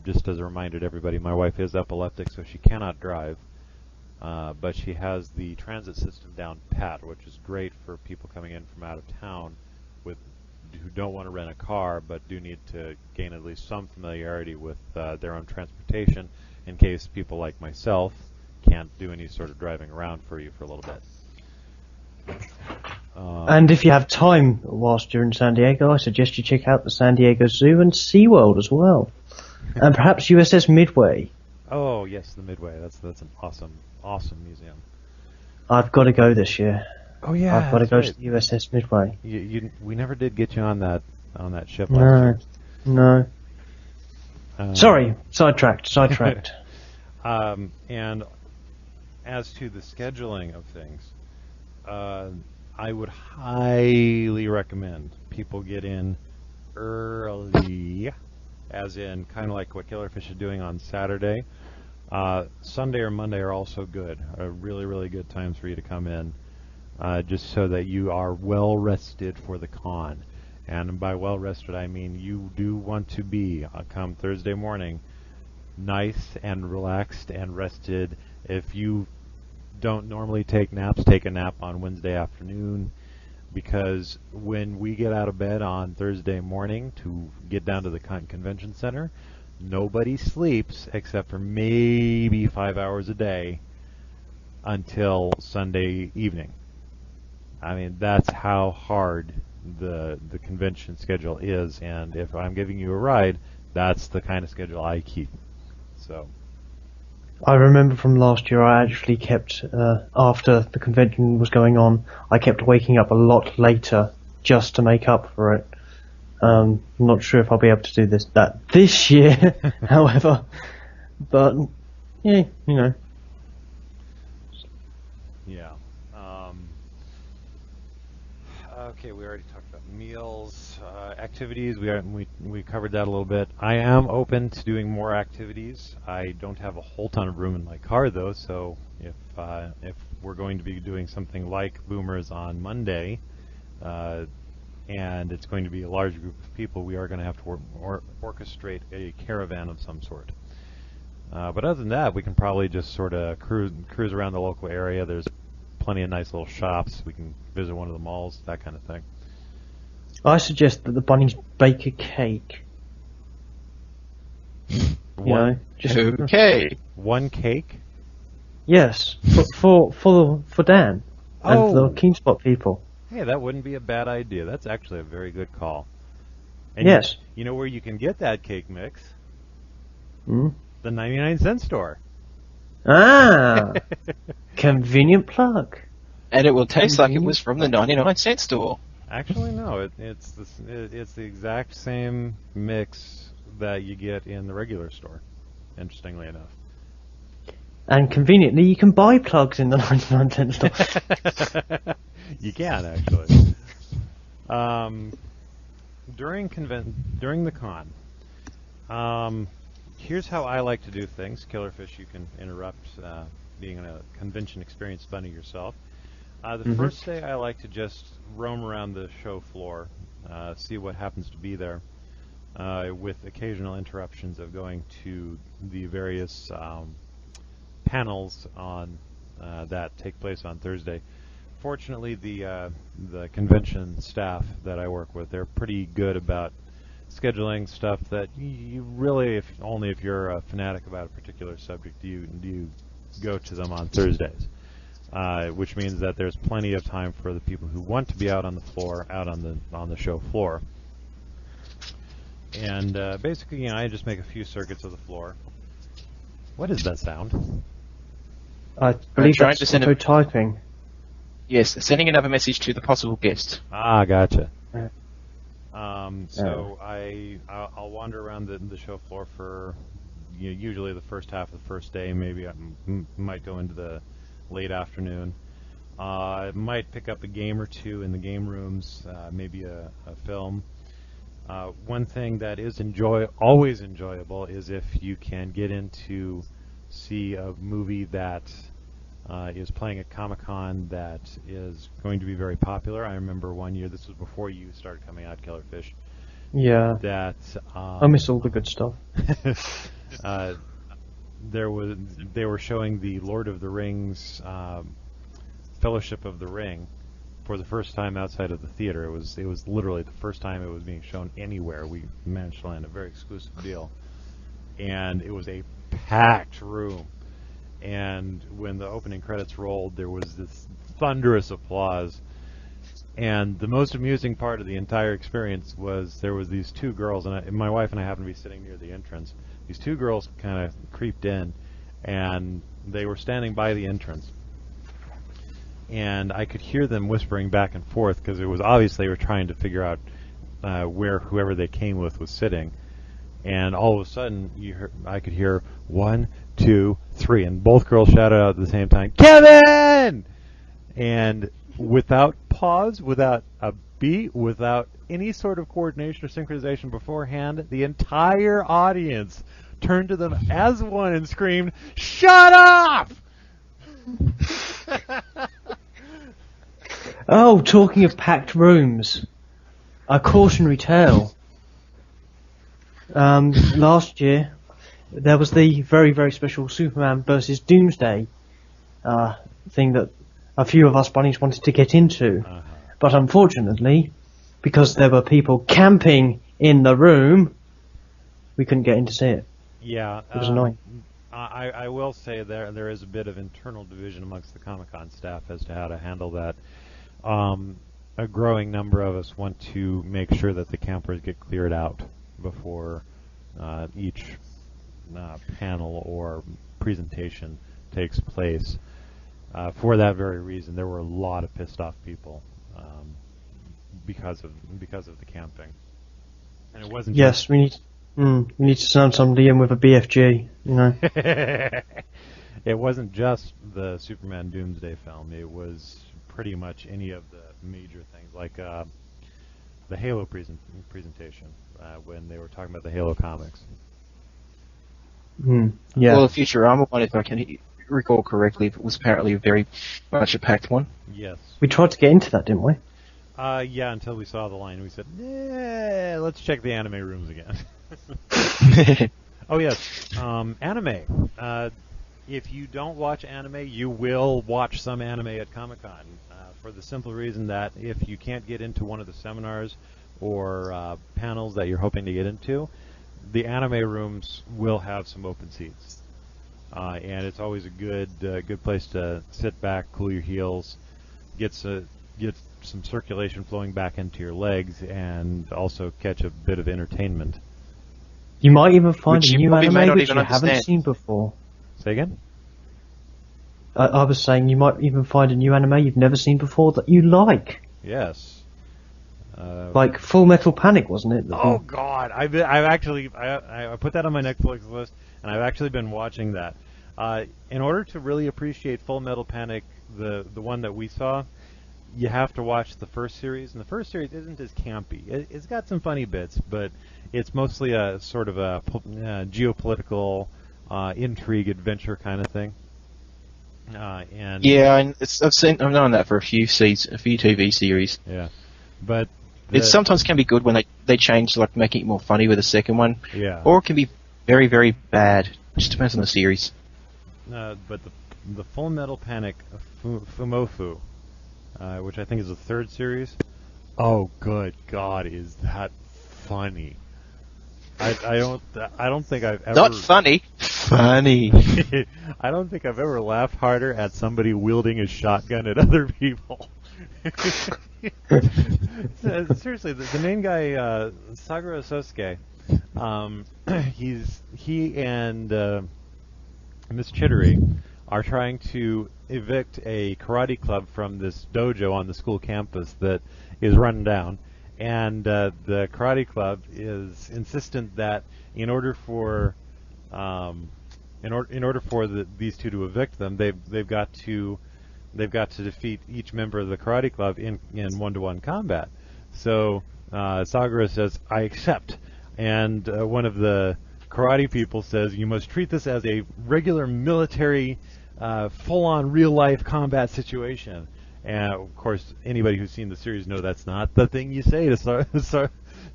Just as a reminder to everybody, my wife is epileptic, so she cannot drive, but she has the transit system down pat, which is great for people coming in from out of town who don't want to rent a car but do need to gain at least some familiarity with their own transportation in case people like myself can't do any sort of driving around for you for a little bit. And if you have time whilst you're in San Diego, I suggest you check out the San Diego Zoo and SeaWorld as well. And perhaps USS Midway. Oh, yes, the Midway. That's an awesome museum. I've got to go this year. Oh, yeah. I've got to go to the USS Midway. We never did get you on that ship last year. No. Sorry, sidetracked. And as to the scheduling of things, I would highly recommend people get in early, as in kind of like what Killerfish is doing on Saturday. Sunday or Monday are also good, really, really good times for you to come in, just so that you are well rested for the con. And by well rested, I mean you do want to be, come Thursday morning, nice and relaxed and rested. If you don't normally take naps, take a nap on Wednesday afternoon, because when we get out of bed on Thursday morning to get down to the convention center, nobody sleeps except for maybe 5 hours a day until Sunday evening. I mean, that's how hard the convention schedule is, and if I'm giving you a ride, that's the kind of schedule I keep. So I remember from last year I actually kept, after the convention was going on, I kept waking up a lot later just to make up for it. I'm not sure if I'll be able to do that this year, however, but, yeah, you know. Yeah. Okay, we already talked about meals, activities. We covered that a little bit. I am open to doing more activities. I don't have a whole ton of room in my car though, so if we're going to be doing something like Boomers on Monday, and it's going to be a large group of people, we are going to have to orchestrate a caravan of some sort. But other than that, we can probably just sort of cruise around the local area. There's plenty of nice little shops. We can visit one of the malls, that kind of thing. I suggest that the bunnies bake a cake. Okay. One cake? Yes, for Dan. and the Keenspot people. Hey, that wouldn't be a bad idea. That's actually a very good call. And Yes. You know where you can get that cake mix? Hmm? The 99-cent store. Ah! Convenient plug. And it will taste like it was from the 99-cent store. Actually, no. It's the exact same mix that you get in the regular store, interestingly enough. And conveniently, you can buy plugs in the 99-cent store. You can, actually. During the con, here's how I like to do things. Killerfish, you can interrupt, being a convention experienced bunny yourself. The first day, I like to just roam around the show floor, see what happens to be there, with occasional interruptions of going to the various panels on that take place on Thursday. Fortunately, the convention staff that I work with, they're pretty good about scheduling stuff that you really, only if you're a fanatic about a particular subject, do you go to them on Thursdays. Which means that there's plenty of time for the people who want to be out on the floor, out on the show floor. And basically, I just make a few circuits of the floor. What is that sound? I believe trying that's to send auto-typing. Yes, sending another message to the possible guest. Ah, gotcha. Yeah. So I'll wander around the show floor for usually the first half of the first day. Maybe I might go into the late afternoon. I might pick up a game or two in the game rooms, maybe a film. One thing that is always enjoyable is if you can get in to see a movie that is playing at Comic-Con that is going to be very popular. I remember one year, this was before you started coming out, Killerfish. Yeah. That I miss all the good stuff. they were showing the Lord of the Rings Fellowship of the Ring for the first time outside of the theater. It was literally the first time it was being shown anywhere. We managed to land a very exclusive deal, and it was a packed room. And when the opening credits rolled, there was this thunderous applause. And the most amusing part of the entire experience was there was these two girls, and my wife and I happened to be sitting near the entrance. These two girls kind of creeped in, and they were standing by the entrance. And I could hear them whispering back and forth because it was obvious they were trying to figure out where whoever they came with was sitting. And all of a sudden, I could hear 1, 2, 3, and both girls shouted out at the same time, "Kevin!" And without pause, without a beat, without any sort of coordination or synchronization beforehand, the entire audience turned to them as one and screamed, "Shut up!" Oh, talking of packed rooms, a cautionary tale. Last year, there was the very, very special Superman versus Doomsday thing that a few of us bunnies wanted to get into. But unfortunately, because there were people camping in the room, we couldn't get in to see it. Yeah. It was annoying. I will say there is a bit of internal division amongst the Comic-Con staff as to how to handle that. A growing number of us want to make sure that the campers get cleared out before each panel or presentation takes place. For that very reason, there were a lot of pissed off people because of the camping, and it wasn't. Yes, we need to send somebody in with a BFG, you know. It wasn't just the Superman Doomsday film. It was pretty much any of the major things, like the Halo presentation when they were talking about the Halo comics. Yeah. Well, the Futurama one, if I can recall correctly, it was apparently very much a packed one. Yes. We tried to get into that, didn't we? Yeah, until we saw the line. We said, let's check the anime rooms again. Oh, yes. Anime. If you don't watch anime, you will watch some anime at Comic-Con, for the simple reason that if you can't get into one of the seminars or panels that you're hoping to get into, the anime rooms will have some open seats. And it's always a good place to sit back, cool your heels, get some circulation flowing back into your legs, and also catch a bit of entertainment. You might even find Which a you new probably may anime not which even you haven't understand. seen before. Say again? I was saying you might even find a new anime you've never seen before that you like. Yes. Like Full Metal Panic, wasn't it? Oh God! I've actually I put that on my Netflix list, and I've actually been watching that. In order to really appreciate Full Metal Panic, the one that we saw, you have to watch the first series, and the first series isn't as campy. It's got some funny bits, but it's mostly a sort of a geopolitical intrigue adventure kind of thing. And Yeah, I've known that for a few TV series. yeah, but It sometimes can be good when they change, like making it more funny with the second one. yeah, Or it can be very, very bad. Just depends on the series. but the Full Metal Panic Fumofu, which I think is the third series. Oh, good God, is that funny? I don't think I've ever Not funny. Funny. I don't think I've ever laughed harder at somebody wielding a shotgun at other people. Seriously, the main guy, Saguro Sosuke, he and Miss Chittery are trying to evict a karate club from this dojo on the school campus that is run down, and the karate club is insistent that in order for these two to evict them, they've got to defeat each member of the karate club in one-to-one combat. So Sagura says, "I accept," and one of the karate people says, "You must treat this as a regular military, full-on real-life combat situation." And of course, anybody who's seen the series knows that's not the thing you say to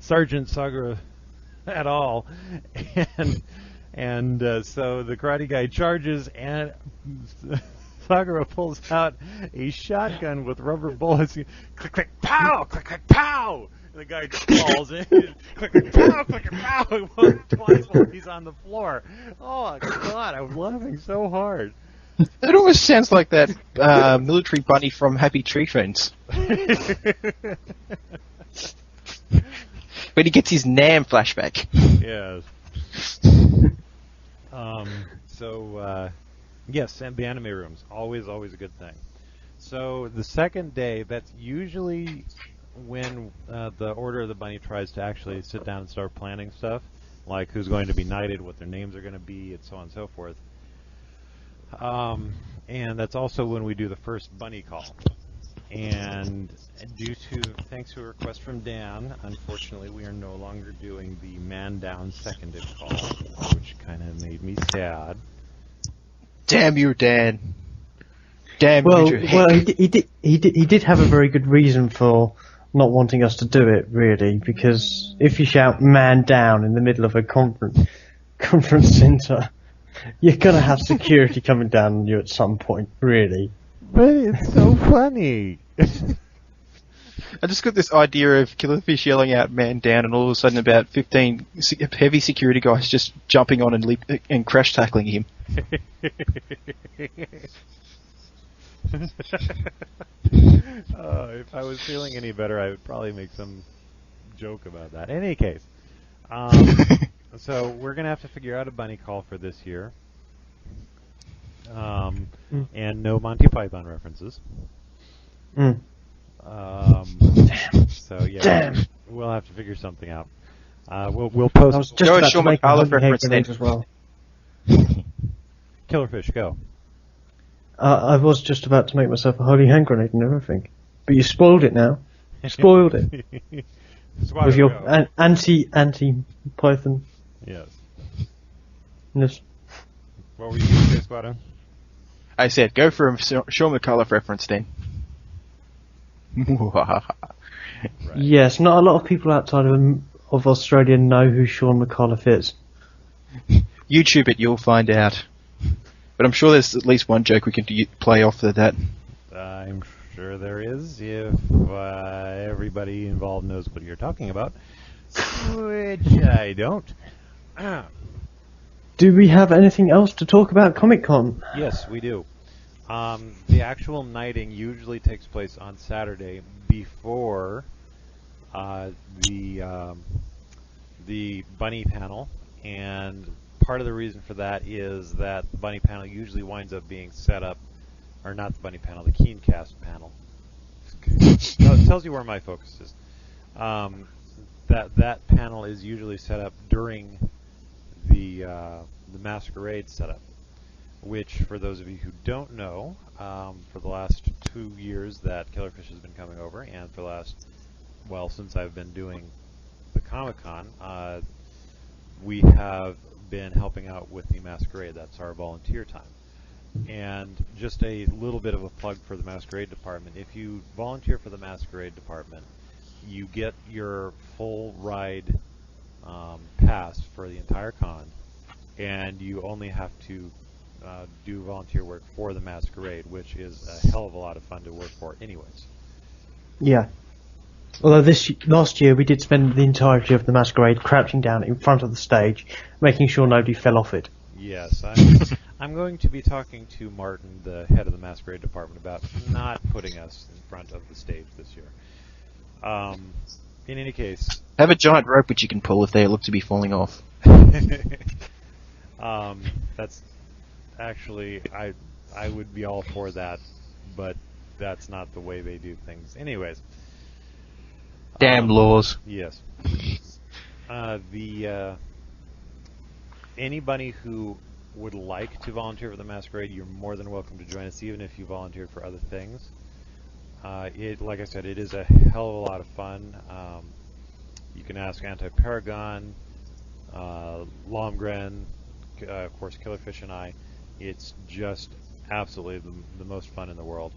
Sergeant Sagura at all. And so the karate guy charges, and Sagura pulls out a shotgun with rubber bullets. Click, click, pow! Click, click, pow! And the guy just falls in. Click, click, pow! Click, click, pow! Twice while he's on the floor. Oh, God, I was laughing so hard. It almost sounds like that military bunny from Happy Tree Friends. When he gets his Nam flashback. Yes. Yes, and the anime rooms, always a good thing. So the second day, that's usually when the Order of the Bunny tries to actually sit down and start planning stuff, like who's going to be knighted, what their names are going to be, and so on and so forth. And that's also when we do the first bunny call. And thanks to a request from Dan, unfortunately we are no longer doing the man down seconded call, which kind of made me sad. Damn you, Dan. Damn Well, you. he did have a very good reason for not wanting us to do it, really, because if you shout "man down" in the middle of a conference centre, you're gonna have security coming down on you at some point, really. But it's so funny. I just got this idea of Killerfish yelling out "man down," and all of a sudden about 15 heavy security guys just jumping on and crash tackling him. If I was feeling any better, I would probably make some joke about that. In any case, so we're gonna have to figure out a bunny call for this year, and no Monty Python references. Mm. So yeah, we'll have to figure something out. We'll post. I was just Go about Sean to make a McAuliffe Honey reference Grenade then. as well. Killerfish, go. I was just about to make myself a holy hand grenade and everything, but you spoiled it now. You spoiled it Squato, with your go. anti Python. Yes. Yes. What were you going to say, Squato? I said, go for a Sean McAuliffe reference then. Right. Yes, not a lot of people outside of Australia know who Sean McAuliffe is. YouTube it, you'll find out. But I'm sure there's at least one joke we can play off of that. I'm sure there is, if everybody involved knows what you're talking about, which I don't. Do we have anything else to talk about Comic-Con? Yes, we do. The actual knighting usually takes place on Saturday before the bunny panel, and part of the reason for that is that the bunny panel usually winds up being set up, or not the bunny panel, the Keencast panel. It tells you where my focus is. That panel is usually set up during the masquerade setup, which, for those of you who don't know, for the last 2 years that Killerfish has been coming over, and for the last, well, since I've been doing the Comic-Con, we have been helping out with the masquerade. That's our volunteer time. And just a little bit of a plug for the masquerade department. If you volunteer for the masquerade department, you get your full ride pass for the entire con, and you only have to do volunteer work for the masquerade, which is a hell of a lot of fun to work for anyways. Yeah. Although last year we did spend the entirety of the masquerade crouching down in front of the stage, making sure nobody fell off it. Yes, I'm going to be talking to Martin, the head of the masquerade department, about not putting us in front of the stage this year. In any case, Have a giant rope which you can pull if they look to be falling off. that's actually, I would be all for that, but that's not the way they do things. Anyways. Damn laws. Yes. Anybody who would like to volunteer for the masquerade, you're more than welcome to join us, even if you volunteered for other things. Like I said, it is a hell of a lot of fun. You can ask Anti-Paragon, Lomgren, of course, Killerfish and I. It's just absolutely the most fun in the world.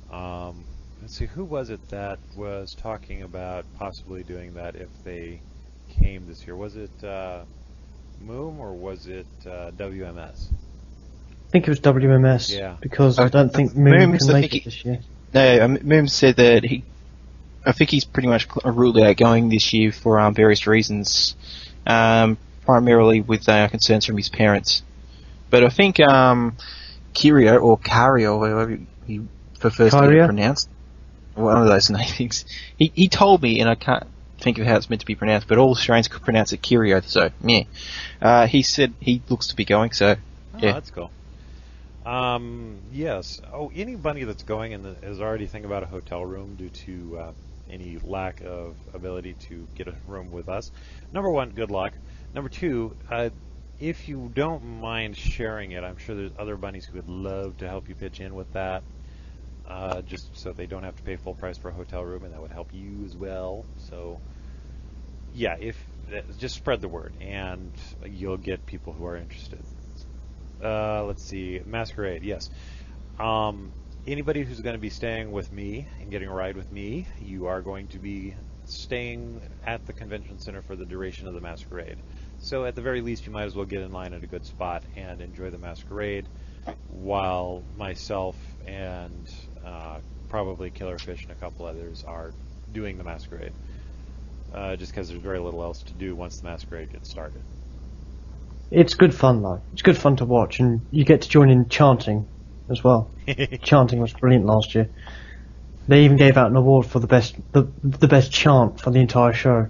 Let's see, who was it that was talking about possibly doing that if they came this year? Was it Moom or was it WMS? I think it was WMS, Yeah. because I don't think Moon can make it this year. No, Moom said that I think he's pretty much ruled out going this year for various reasons, primarily with concerns from his parents. But I think Kirio, or Cario, whoever he prefers to be pronounced, one of those names, he told me, and I can't think of how it's meant to be pronounced, but all Australians could pronounce it Kirio, so, yeah. He said he looks to be going, so, yeah. Oh, that's cool. Yes. Oh, anybody that's going and is already thinking about a hotel room due to any lack of ability to get a room with us, number one, good luck. Number two, if you don't mind sharing it, I'm sure there's other bunnies who would love to help you pitch in with that, just so they don't have to pay full price for a hotel room, and that would help you as well. So, yeah, just spread the word, and you'll get people who are interested. Let's see, Masquerade, yes. Anybody who's going to be staying with me and getting a ride with me, you are going to be staying at the convention center for the duration of the Masquerade. So at the very least, you might as well get in line at a good spot and enjoy the Masquerade, while myself and probably Killerfish and a couple others are doing the Masquerade, just because there's very little else to do once the Masquerade gets started. It's good fun, though. It's good fun to watch, and you get to join in chanting as well. Chanting was brilliant last year. They even gave out an award for the best chant for the entire show.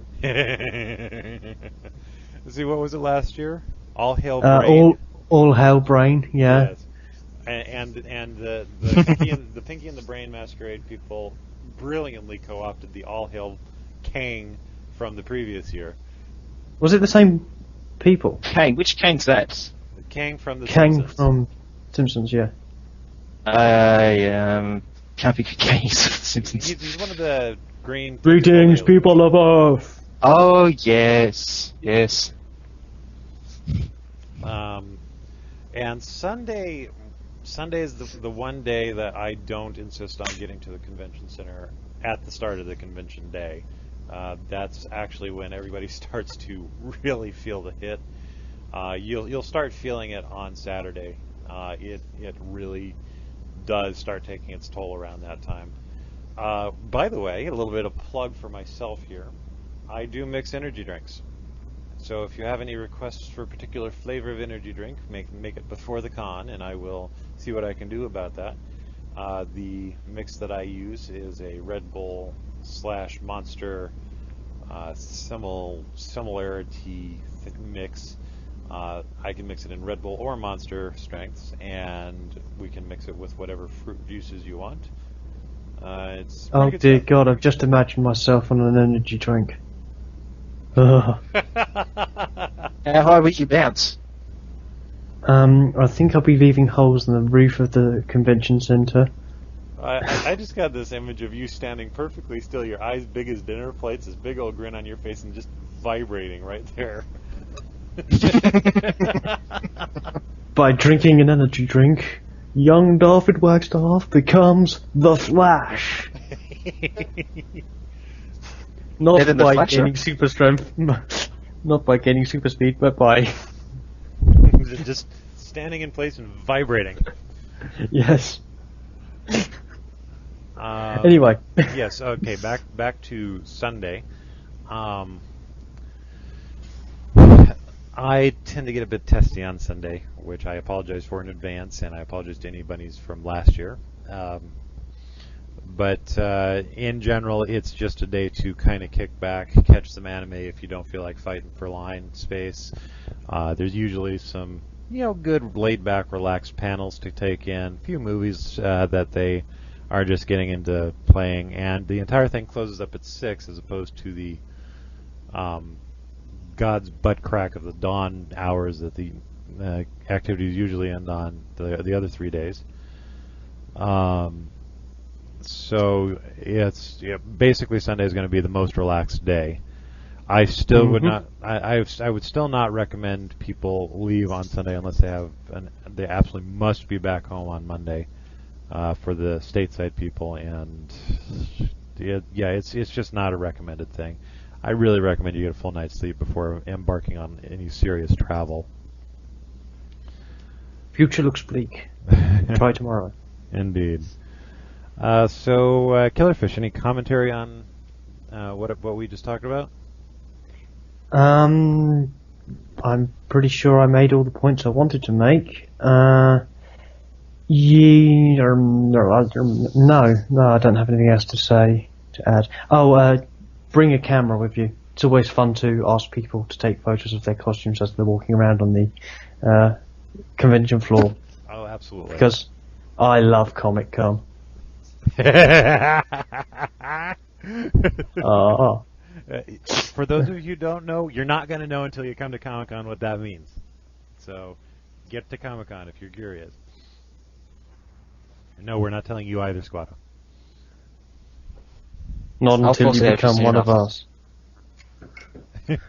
See, what was it last year? All Hail Brain. All Hail Brain, yeah. Yes. And the Pinky and the Brain Masquerade people brilliantly co-opted the All Hail Kang from the previous year. Was it the same people? Kang, which Kang's that? Kang from the Kang Simpsons. from Simpsons, yeah. I can't think of Kang's Simpsons. He's one of the green... Greetings, people of Earth! Oh, yes. Yes. And Sunday is the one day that I don't insist on getting to the convention center at the start of the convention day. That's actually when everybody starts to really feel the hit. You'll start feeling it on Saturday. It really does start taking its toll around that time. By the way, a little bit of plug for myself here. I do mix energy drinks. So if you have any requests for a particular flavor of energy drink, make it before the con, and I will see what I can do about that. The mix that I use is a Red Bull / Monster similarity mix. I can mix it in Red Bull or Monster strengths, and we can mix it with whatever fruit juices you want. It's Oh pretty good dear stuff. God, I've just imagined myself on an energy drink. Ugh. How high will you bounce? I think I'll be leaving holes in the roof of the convention center. I just got this image of you standing perfectly still, your eyes big as dinner plates, this big old grin on your face, and just vibrating right there. By drinking an energy drink, young David Wagstaff becomes the Flash. Not Better than by Flash, gaining super strength, not by gaining super speed, but by Just standing in place and vibrating. yes. Anyway, Yes. Okay. Back to Sunday. I tend to get a bit testy on Sunday, which I apologize for in advance, and I apologize to any bunnies from last year. But in general, it's just a day to kind of kick back, catch some anime if you don't feel like fighting for line space. There's usually some, good laid-back, relaxed panels to take in, a few movies that they are just getting into playing, and the entire thing closes up at 6 as opposed to the God's butt crack of the dawn hours that the activities usually end on the other 3 days. So it's basically Sunday is going to be the most relaxed day. I still would not. I would still not recommend people leave on Sunday unless they absolutely must be back home on Monday for the stateside people. And it's just not a recommended thing. I really recommend you get a full night's sleep before embarking on any serious travel. future looks bleak. Try tomorrow. Indeed. So, Killerfish, any commentary on what we just talked about? I'm pretty sure I made all the points I wanted to make. No, I don't have anything else to add. Bring a camera with you. It's always fun to ask people to take photos of their costumes as they're walking around on the convention floor. Oh, absolutely. Because I love Comic-Con. For those of you who don't know, you're not going to know until you come to Comic-Con what that means. So, get to Comic-Con if you're curious. No, we're not telling you either, Squato. Not until you become one of us. If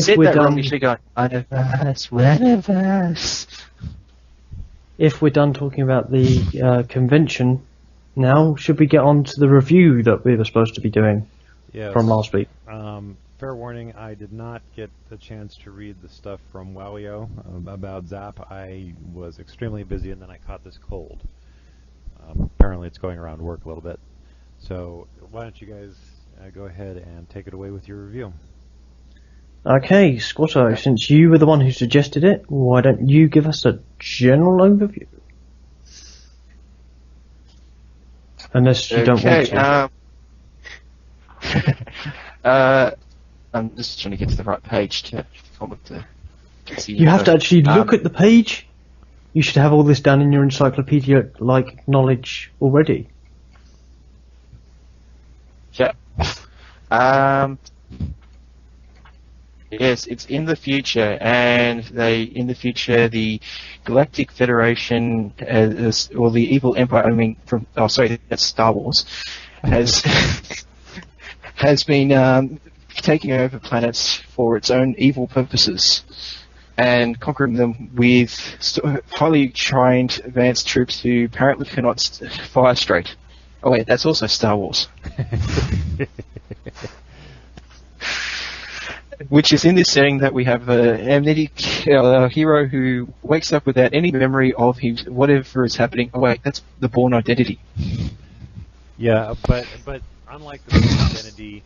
Said we're that wrong, done, you should go, one-of-us. if we're done talking about the convention now, should we get on to the review that we were supposed to be doing from last week? Fair warning, I did not get the chance to read the stuff from Wowio about Zap. I was extremely busy, and then I caught this cold. Apparently it's going around work a little bit. So why don't you guys go ahead and take it away with your review. Okay, Squato, since you were the one who suggested it, why don't you give us a general overview? Unless you don't want to. I'm just trying to get to the right page to comment to see. You have to actually look at the page. You should have all this down in your encyclopedia-like knowledge already. Yeah. Yes, it's in the future, and the Galactic Federation, or the Evil Empire. That's Star Wars, has been taking over planets for its own evil purposes, and conquering them with highly trained advanced troops who apparently cannot fire straight. Oh wait, that's also Star Wars. Which is in this setting that we have an amnetic hero who wakes up without any memory of whatever is happening. Oh wait, that's the Bourne identity. Yeah, but unlike the Bourne identity,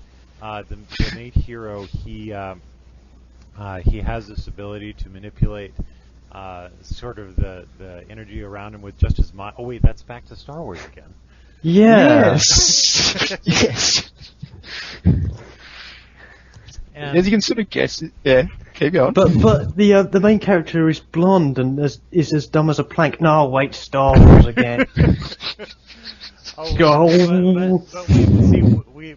the main hero, he has this ability to manipulate sort of the energy around him with just his mind. Oh wait, that's back to Star Wars again. Yes. Yes. And As you can sort of guess, yeah. Keep going. But the main character is blonde and is as dumb as a plank. No, wait, Star Wars again. But we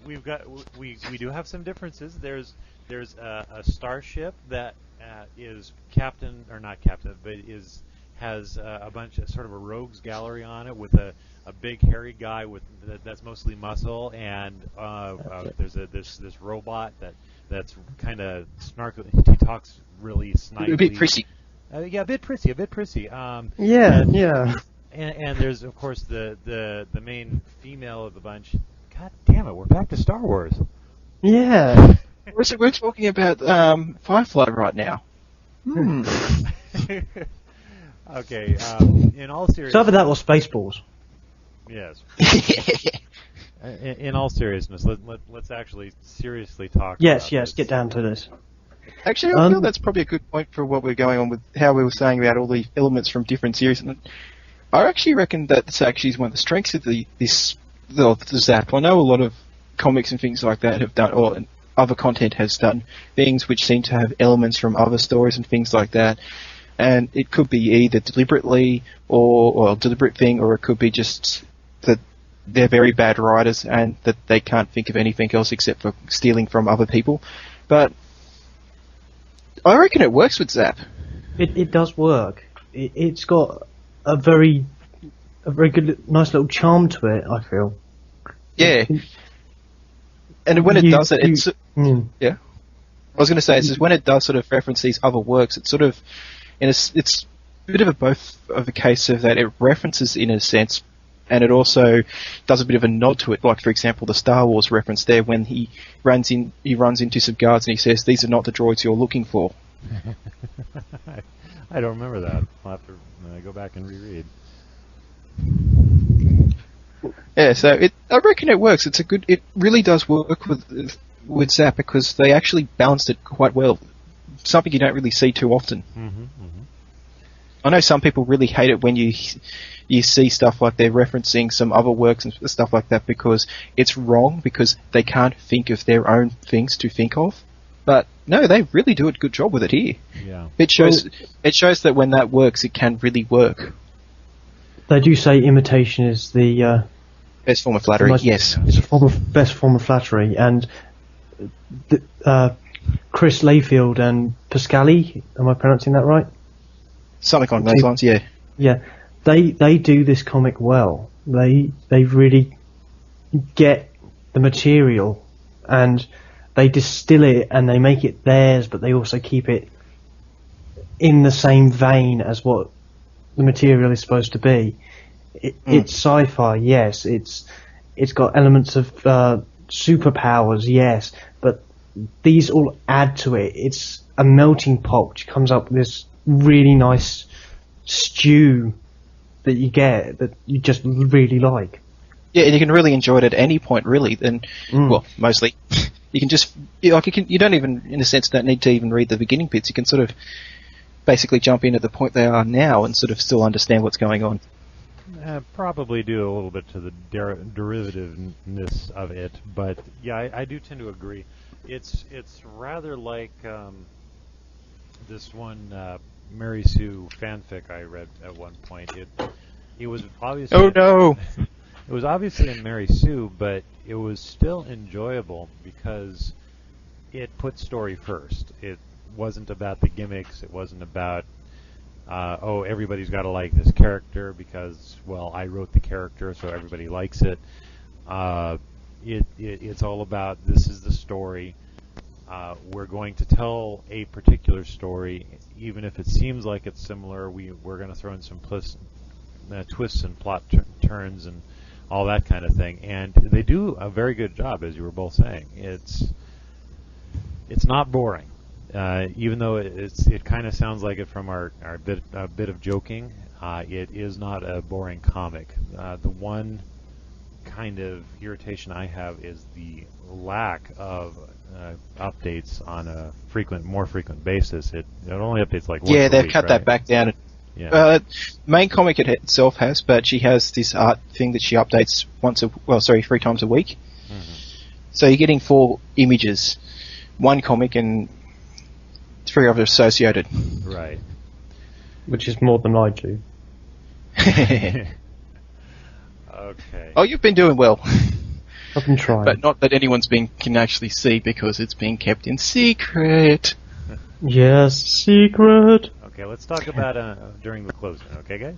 do have some differences. There's a starship that is captain or not captain, but has a bunch of sort of a rogues gallery on it with a big hairy guy that's mostly muscle, and there's this robot that's kind of snarky. He talks really snidely. A bit prissy. Yeah, a bit prissy. Yeah. And there's of course the main female of the bunch. God damn it, we're back to Star Wars. Yeah. We're talking about Firefly right now. Okay. In all seriousness. So either that or Spaceballs. Yes. In all seriousness, let's actually seriously talk. Yes, about this. get down to this. Actually, I feel that's probably a good point for what we're going on with how we were saying about all the elements from different series. And I actually reckon that this actually is one of the strengths of the Zap. I know a lot of comics and things like that have done, or other content has done things which seem to have elements from other stories and things like that. And it could be either deliberately or a deliberate thing, or it could be just that they're very bad writers and that they can't think of anything else except for stealing from other people. But I reckon it works with Zap. It does work. It's got a very good, nice little charm to it, I feel. Yeah. And when it does it, it's... Yeah. I was going to say, it's just when it does sort of reference these other works, it's sort of... it's a bit of a both of a case of that it references in a sense, and it also does a bit of a nod to it. Like, for example, the Star Wars reference there when he runs into some guards and he says, "These are not the droids you're looking for." I don't remember that. I'll have to go back and reread. Yeah, so I reckon it works. It really does work with Zap because they actually balanced it quite well. Something you don't really see too often. I know some people really hate it when you see stuff like they're referencing some other works and stuff like that because it's wrong, because they can't think of their own things to think of. But no, they really do a good job with it here. Yeah. It shows that when that works, it can really work. They do say imitation is the best form of flattery. Yes, it's a best form of flattery, and Chris Layfield and Pascali, am I pronouncing that right? Something on those lines, yeah. Yeah, they do this comic well. They really get the material and they distill it and they make it theirs, but they also keep it in the same vein as what the material is supposed to be. It's sci-fi, yes. It's got elements of superpowers, yes, but these all add to it. It's a melting pot which comes up with this really nice stew that you get that you just really like. Yeah, and you can really enjoy it at any point, really. And well, mostly you can just you don't even, in a sense, don't need to even read the beginning bits. You can sort of basically jump in at the point they are now and sort of still understand what's going on. Probably do a little bit to the derivativeness of it, but yeah, I do tend to agree. It's rather like this one Mary Sue fanfic I read at one point. It was obviously it was obviously in Mary Sue, but it was still enjoyable because it put story first. It wasn't about the gimmicks. It wasn't about everybody's got to like this character because, well, I wrote the character, so everybody likes it. It's all about, this is the story. We're going to tell a particular story, even if it seems like it's similar. We're going to throw in some twists and plot turns and all that kind of thing. And they do a very good job, as you were both saying. It's not boring. Even though it kind of sounds like it from our bit of joking, it is not a boring comic. The one kind of irritation I have is the lack of updates on a more frequent basis. It only updates like once Yeah, a they've week, cut right? that back down. Yeah. Main comic itself has, but she has this art thing that she updates 3 times a week. So you're getting 4 images, 1 comic and 3 other associated. Right. Which is more than I do. Okay. Oh, you've been doing well. I've been trying. But not that can actually see because it's being kept in secret. Yes, secret. Okay, let's talk about during the closing, okay, guys?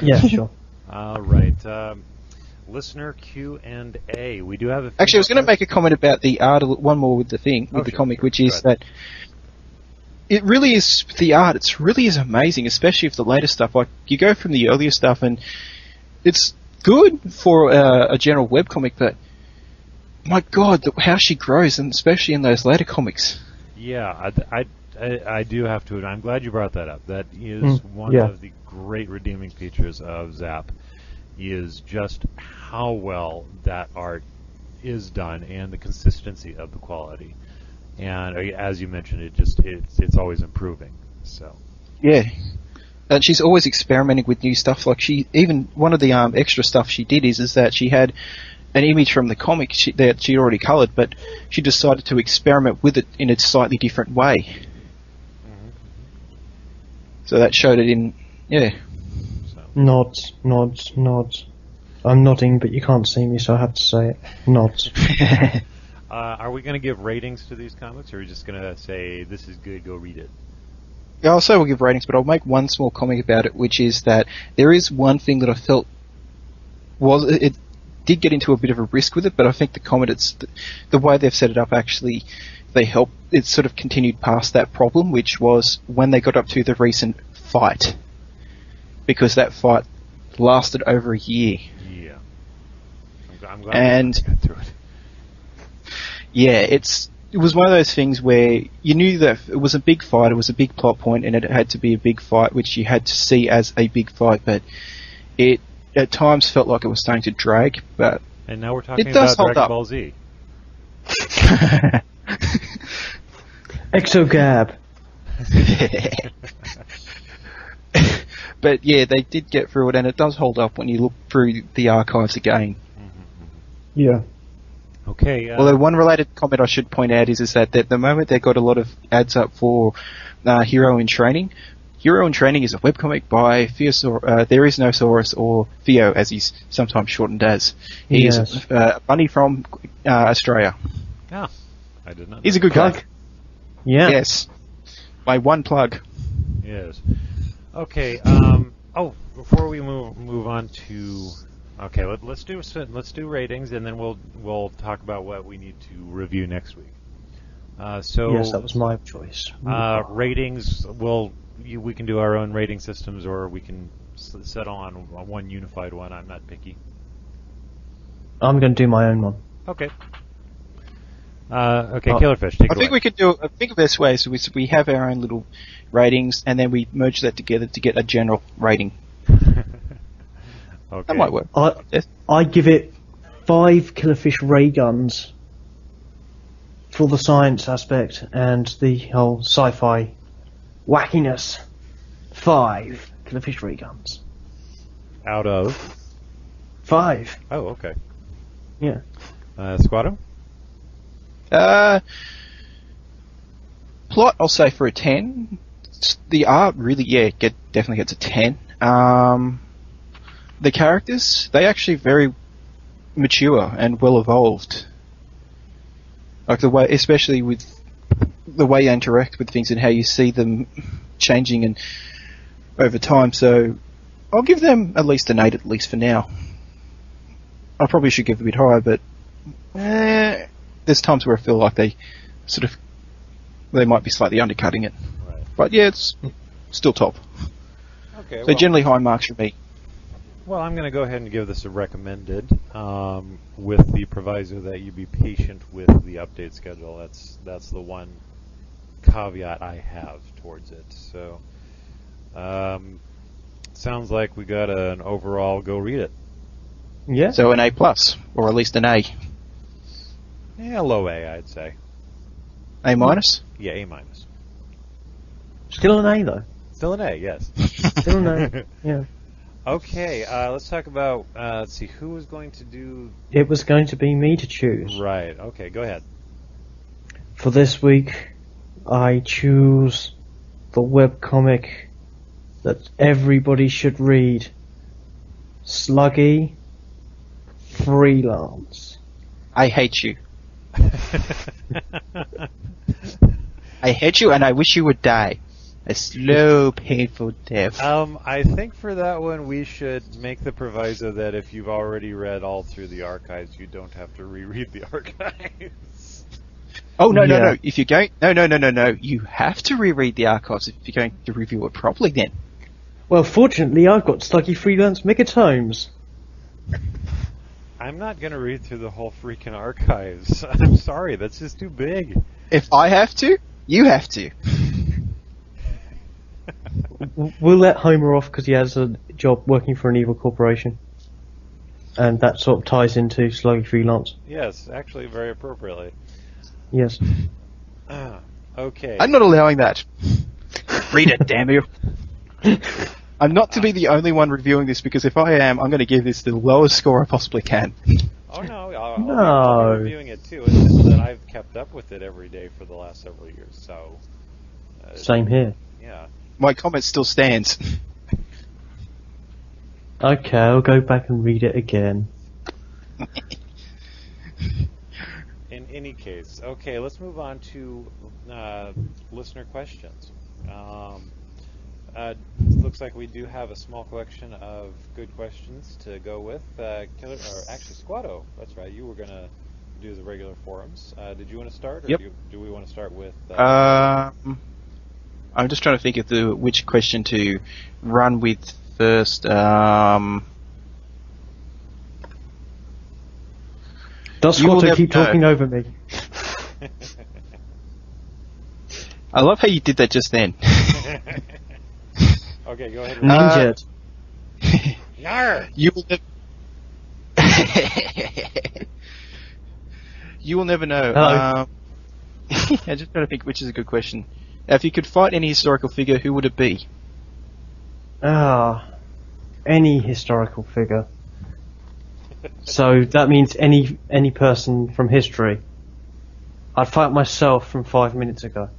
Yeah, sure. All right. Listener Q&A. We do have a few Actually, I was going to make a comment about the art, one more with the comic, sure. which is that it really is, the art, it really is amazing, especially with the later stuff. Like, you go from the earlier stuff and it's good for a general webcomic, but my god, how she grows, and especially in those later comics. Yeah, I do have to. I'm glad you brought that up. That is one of the great redeeming features of Zap, is just how well that art is done and the consistency of the quality. And as you mentioned, it's always improving. So yeah, and she's always experimenting with new stuff. Like even one of the extra stuff she did is that she had an image from the comic that she already coloured, but she decided to experiment with it in a slightly different way. So that showed it in, Nods. I'm nodding, but you can't see me, so I have to say it. Nods. Are we going to give ratings to these comics, or are we just going to say, this is good, go read it? Yeah, I'll say we'll give ratings, but I'll make one small comment about it, which is that there is one thing that I felt it did get into a bit of a risk with it, but I think the comment, the way they've set it up, actually, it sort of continued past that problem, which was when they got up to the recent fight. Because that fight lasted over a year. Yeah. I'm glad we got through it. Yeah, it was one of those things where you knew that it was a big fight, it was a big plot point, and it had to be a big fight, which you had to see as a big fight, but it at times felt like it was starting to drag, but and now we're talking it does about hold Dragon up. Ball Z. Exogab. But yeah, they did get through it, and it does hold up when you look through the archives again. Yeah. Okay. Although one related comment I should point out is that at the moment they got a lot of ads up for Hero in Training. Hero in Training is a webcomic by There Is No Saurus, or Theo, as he's sometimes shortened as. He is a bunny from Australia. Ah, I did not know. He's a good guy. Yeah. Yes. My one plug. Yes. Okay. Before we move on to, let's do ratings, and then we'll talk about what we need to review next week. Yes, that was my choice. Ratings. We can do our own rating systems, or we can settle on one unified one. I'm not picky. I'm going to do my own one. Okay. Killerfish, take it away. We could do. I think the best way is we have our own little ratings, and then we merge that together to get a general rating. Okay. That might work. I give it 5 Killerfish ray guns for the science aspect and the whole sci-fi wackiness. 5 Killerfish ray guns. Out of 5. Oh, okay. Yeah. Squato? Plot, I'll say for a 10. The art really, definitely gets a 10. The characters, they actually very mature and well evolved. Like the way, especially with the way you interact with things and how you see them changing and over time. So I'll give them at least an 8, at least for now. I probably should give a bit higher, but there's times where I feel like they might be slightly undercutting it. Right. But yeah, it's still top. Okay. So generally high marks for me. Well, I'm going to go ahead and give this a recommended, with the proviso that you be patient with the update schedule. That's the one caveat I have towards it. So, sounds like we got an overall go read it. Yeah. So an A+, or at least an A. Yeah, low A, I'd say. A minus? Yeah, A minus. Still an A though. Still an A, yes. Still an A. Yeah. Okay, let's talk about, let's see, who was going to do... It was going to be me to choose. Right, okay, go ahead. For this week, I choose the webcomic that everybody should read. Sluggy Freelance. I hate you. I hate you and I wish you would die. A slow, painful death. I think for that one we should make the proviso that if you've already read all through the archives, you don't have to reread the archives. Oh, no, Yeah. no. If you're going... No. You have to reread the archives if you're going to review it properly then. Well, fortunately, I've got Sluggy Freelance Megatomes. I'm not going to read through the whole freaking archives. I'm sorry, that's just too big. If I have to, you have to. We'll let Homer off because he has a job working for an evil corporation. And that sort of ties into Sluggy Freelance. Yes, actually, very appropriately. Yes. Okay. I'm not allowing that. Read it, damn you. I'm not to be the only one reviewing this because if I am, I'm going to give this the lowest score I possibly can. Oh no, No. I'll be reviewing it too. It's just that I've kept up with it every day for the last several years. So. Same here. Yeah. My comment still stands. Okay, I'll go back and read it again. In any case, okay, let's move on to listener questions. Looks like we do have a small collection of good questions to go with. Squato, that's right. You were gonna do the regular forums. Did you want to start, or Yep. do we want to start with? I'm just trying to think of which question to run with first. Does You will Squato never keep know. talking over me? I love how you did that just then. Okay, go ahead. Ninja. Yarr! You will You will never know. Hello. I'm just trying to think which is a good question. If you could fight any historical figure, who would it be? Any historical figure. So that means any person from history. I'd fight myself from 5 minutes ago.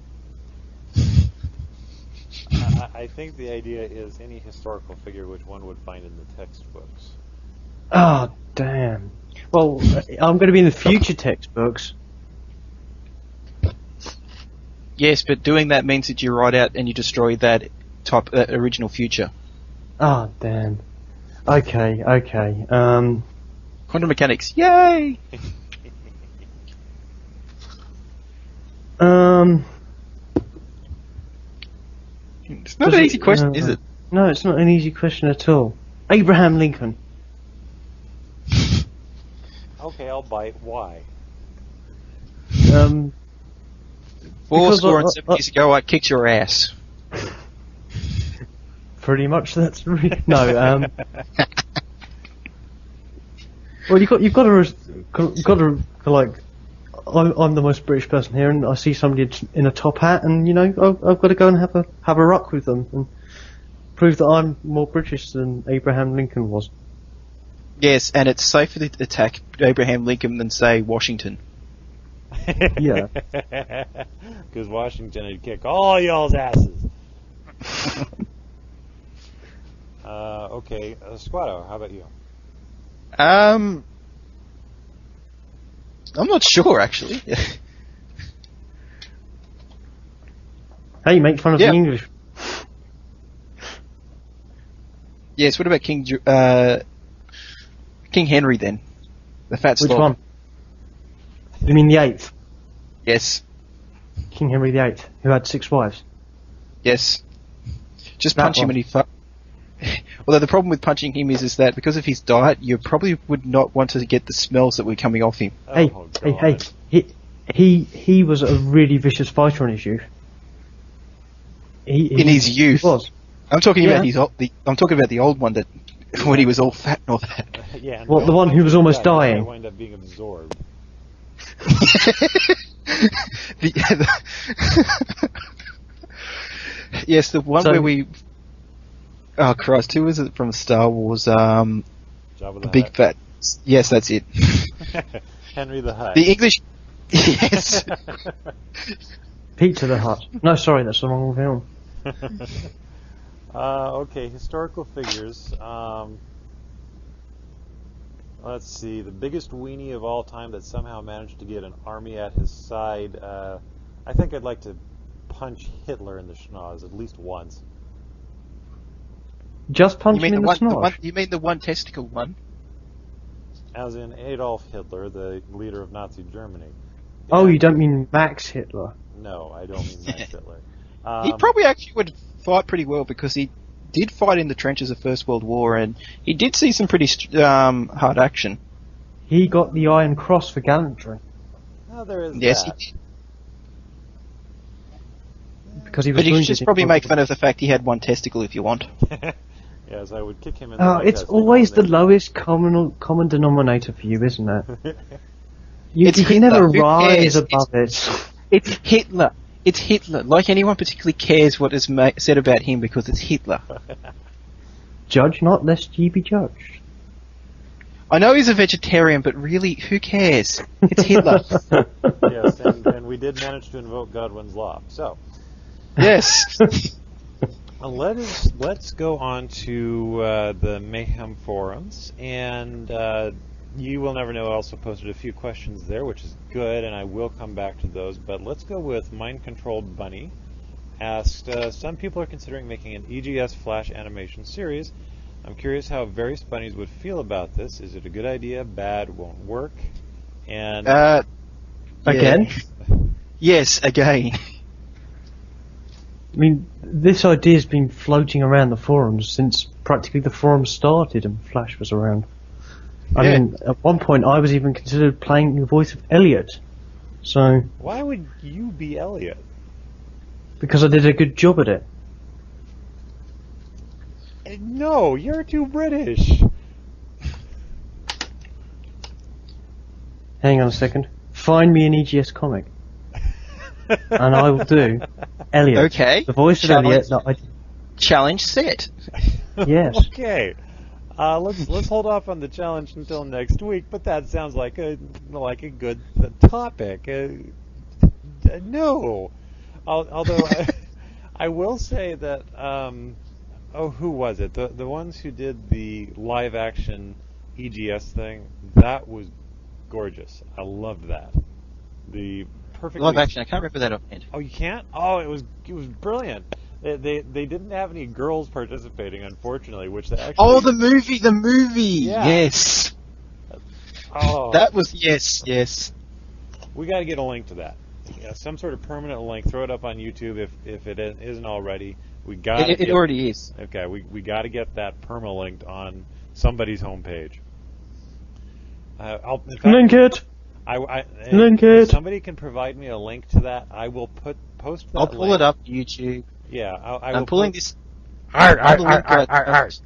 I think the idea is any historical figure which one would find in the textbooks. Oh, damn. Well, I'm going to be in the future textbooks. Yes, but doing that means that you write out and you destroy that original future. Oh, damn. Okay. Quantum mechanics, yay! It's not an easy question, is it? No, it's not an easy question at all. Abraham Lincoln. Okay, I'll bite. Why? Four Because score and 7 years ago, I kicked your ass. Pretty much that's no. Well, you've got to like. I'm the most British person here, and I see somebody in a top hat, and I've got to go and have a ruck with them and prove that I'm more British than Abraham Lincoln was. Yes, and it's safer to attack Abraham Lincoln than, say, Washington. Yeah. Because Washington would kick all y'all's asses. Okay, Squato, how about you? I'm not sure, actually. Hey, make fun of Yeah. the English. Yes, what about King Henry, then? The fat Which slob. one? You mean the 8th? Yes. King Henry VIII, who had 6 wives. Yes. Just That punch him one. and he Although the problem with punching him is that because of his diet, you probably would not want to get the smells that were coming off him. Hey, God. he was a really vicious fighter in his youth. In his youth. He was. I'm talking Yeah. about I'm talking about the old one that when he was all fat and all that. Yeah. And Well, the one who was almost dying. Wind up being absorbed. Yes, the one So- where we. Oh Christ! Who was it from Star Wars? Jabba The big fat. Yes, that's it. Henry the Hutt. The English. Yes. Pizza the Hut. No, sorry, that's the wrong film. Okay, historical figures. Let's see. The biggest weenie of all time that somehow managed to get an army at his side. I think I'd like to punch Hitler in the schnoz at least once. Just You punch mean him in the the one? snosh. You mean the one testicle one? As in Adolf Hitler, the leader of Nazi Germany. Oh, Yeah. you don't mean Max Hitler? No, I don't mean Max Hitler. He probably actually would fight pretty well because he did fight in the trenches of First World War and he did see some pretty hard action. He got the Iron Cross for gallantry Oh, there is Yes, that. he did. because he was But you wounded should just in probably World make War- fun of the fact he had one testicle if you want. Yes, I would kick him in the Oh, right it's testicle always and the then- lowest common denominator for you, isn't it? You, It's you can Hitler. never Who rise cares? above it. It's Hitler. It's Hitler. Like anyone particularly cares what is said about him because it's Hitler. Judge not, lest ye be judged. I know he's a vegetarian, but really, who cares? It's Hitler. Yes, and we did manage to invoke Godwin's law. So, Yes. let's go on to the Mayhem forums, and you will never know. I also posted a few questions there, which is good, and I will come back to those. But let's go with Mind Controlled Bunny. Asked, some people are considering making an EGS Flash animation series. I'm curious how various bunnies would feel about this. Is it a good idea? Bad? Won't work? And Again? Yes, again. I mean, this idea's been floating around the forums since practically the forum started and Flash was around. I Yeah. mean, at one point I was even considered playing the voice of Elliot. So, why would you be Elliot? because I did a good job at it. No, you're too British. Hang on a second. Find me an EGS comic. And I will do Elliot. Okay. The voice of Challenge. Elliot. No, Challenge set. Yes. Okay. Let's hold off on the challenge until next week. But that sounds like a good topic. No. Although I will say that. Who was it? The ones who did the live action EGS thing. That was gorgeous. I loved that. The perfect Live action, I can't remember that offhand. Oh, you can't? Oh, it was brilliant. They didn't have any girls participating, unfortunately, which they actually. Oh, the movie! Yeah. Yes. Oh, That was, yes. we got to get a link to that. Yeah, some sort of permanent link. Throw it up on YouTube if it isn't already. We got It already is. Okay, we got to get that permalinked on somebody's homepage. In fact, Link it! Link if it! somebody can provide me a link to that, I will post that. I'll pull link. it up YouTube. Yeah, I I'm will pulling post- this.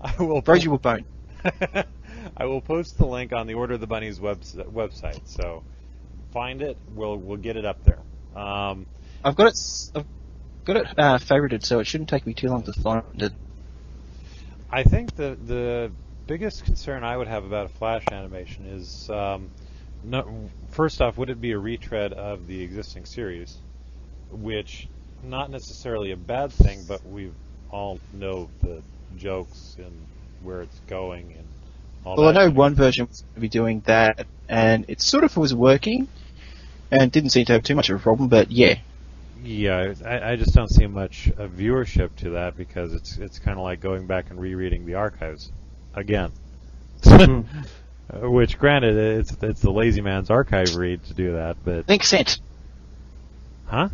I will Broke you a bone. I will post the link on the Order of the Bunnies website. So find it. We'll get it up there. I've got it favorited, so it shouldn't take me too long to find it. I think the biggest concern I would have about a Flash animation is, first off, would it be a retread of the existing series, which not necessarily a bad thing, but we all know the jokes and where it's going and all Well, I that. know one version was going to be doing that, and it sort of was working, and didn't seem to have too much of a problem, but yeah. Yeah, I just don't see much viewership to that because it's kind of like going back and rereading the archives again. Which, granted, it's the lazy man's archive read to do that, but Link sent. huh?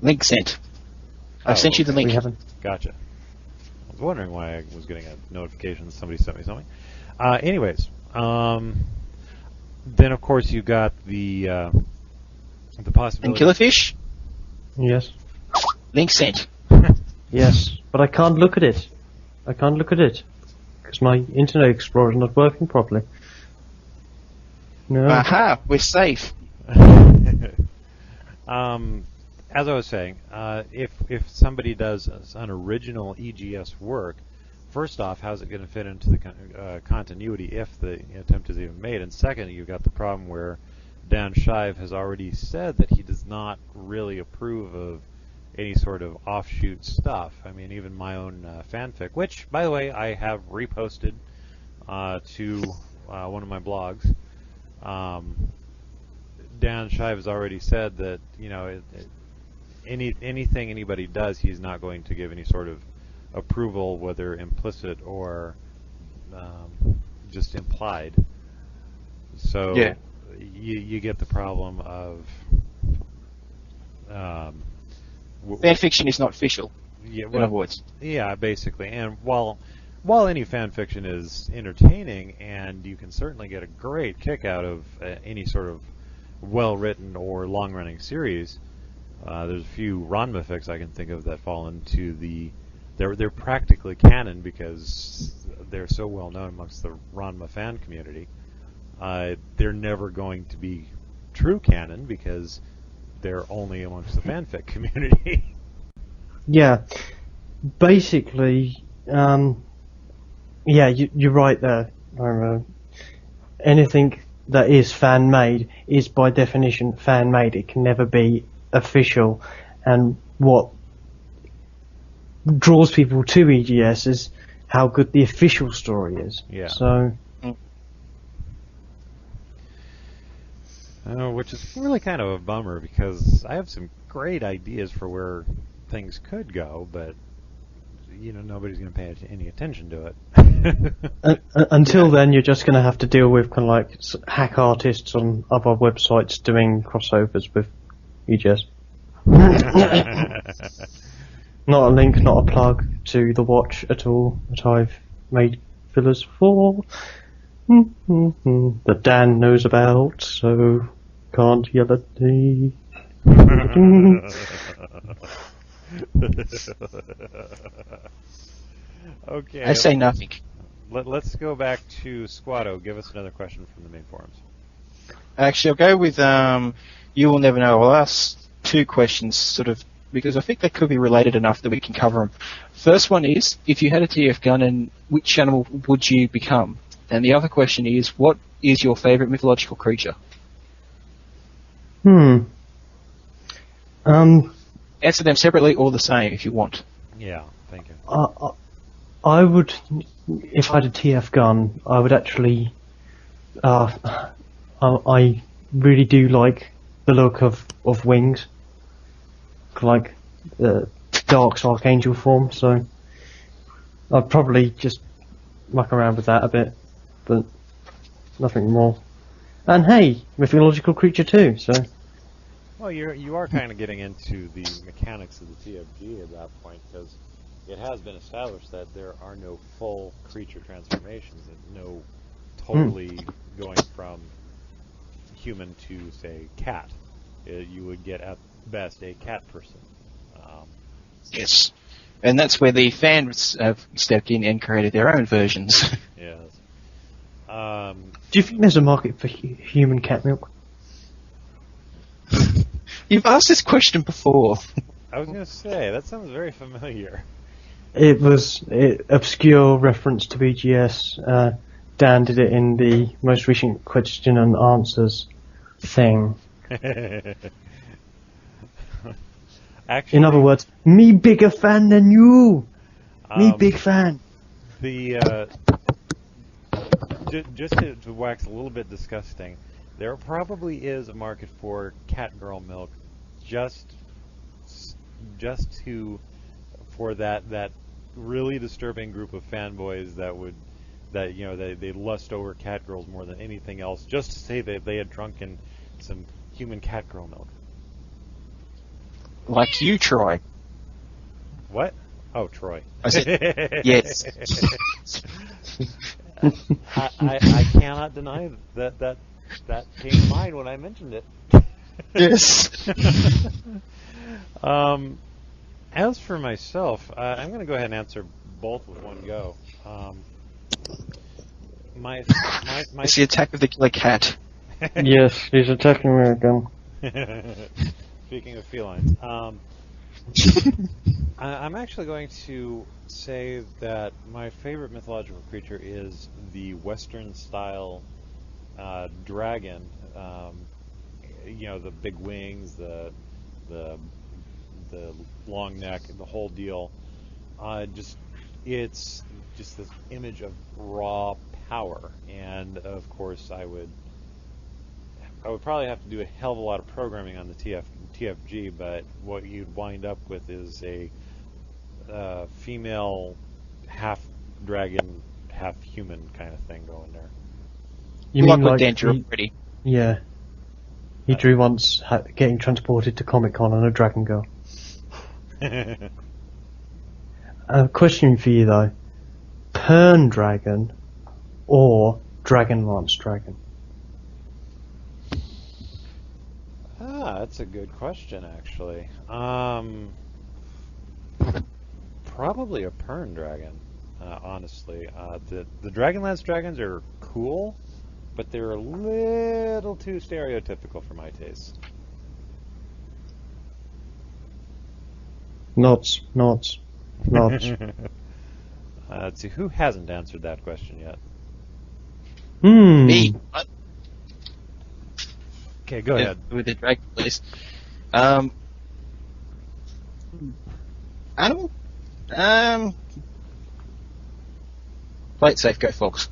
Link sent. I've sent you the link. We haven't. Gotcha. I was wondering why I was getting a notification that somebody sent me something. Anyways, then of course you got the And possibility. Killerfish? Yes. Link sent. Yes. but I can't look at it. I can't look at it because my Internet Explorer is not working properly. No. Aha, we're safe. As I was saying, if somebody does an original EGS work, first off, how's it going to fit into the continuity if the attempt is even made? And second, you've got the problem where Dan Shive has already said that he does not really approve of any sort of offshoot stuff. I mean, even my own fanfic, which, by the way, I have reposted to one of my blogs. Dan Shive has already said that, you know, anything anybody does, he's not going to give any sort of approval, whether implicit or just implied. So yeah. you get the problem of fan fiction is not official. Yeah, in other words. Yeah, basically. And while any fan fiction is entertaining, and you can certainly get a great kick out of any sort of well-written or long-running series, there's a few Ranma fics I can think of that fall into they're practically canon because they're so well known amongst the Ranma fan community. They're never going to be true canon because they're only amongst the fanfic community. Yeah, basically, yeah, you're right there. Anything that is fan-made is by definition fan-made. It can never be official. And what draws people to EGS is how good the official story is. Yeah. So. Which is really kind of a bummer because I have some great ideas for where things could go, but you know, nobody's going to pay any attention to it. Until then, you're just going to have to deal with kind of like hack artists on other websites doing crossovers with EGS. Not a link, not a plug to the watch at all that I've made fillers for. That Dan knows about, so can't yell at me. Okay. I say nothing. Let's go back to Squato. Give us another question from the main forums. Actually, I'll go with You Will Never Know. I'll ask two questions, sort of, because I think they could be related enough that we can cover them. First one is, if you had a TF gun, and which animal would you become? And the other question is, what is your favourite mythological creature? Answer them separately or the same if you want. Yeah, thank you. I would, if I had a TF gun, I would actually. I really do like the look of wings, like the Dark's Archangel form. So I'd probably just muck around with that a bit, but nothing more. And hey, mythological creature too. So. Well, you are kind of getting into the mechanics of the TFG at that point, because it has been established that there are no full creature transformations, and no totally going from human to, say, cat. You would get at best a cat person. Yes, and that's where the fans have stepped in and created their own versions. Yes. Do you think there's a market for human cat milk? You've asked this question before. I was going to say, that sounds very familiar. It was obscure reference to BGS. Dan did it in the most recent question and answers thing. Actually, in other words, me bigger fan than you. Me big fan. The just to wax a little bit disgusting, there probably is a market for cat girl milk, just for that really disturbing group of fanboys that they lust over cat girls more than anything else, just to say that they had drunken some human cat girl milk. Like you, Troy. What? Oh, Troy. I said, yes. I cannot deny that came to mind when I mentioned it. Yes. As for myself, I'm going to go ahead and answer both with one go. My It's the attack of the killer cat. Yes, he's attacking me again. Speaking of felines, I'm actually going to say that my favorite mythological creature is the Western-style dragon. The big wings, the long neck, the whole deal. It's just this image of raw power, and of course I would probably have to do a hell of a lot of programming on the TFG, but what you'd wind up with is a female half dragon, half human kind of thing going there. You mean like Danger already? Yeah. He drew once getting transported to Comic-Con on a dragon girl. A question for you though. Pern dragon or Dragonlance dragon? That's a good question, actually. Probably a Pern dragon, honestly. The Dragonlance dragons are cool, but they're a little too stereotypical for my taste. Nods. Let's see, who hasn't answered that question yet? Me. What? Okay, go ahead. With the dragon, please. Animal? Play it safe, go Fox.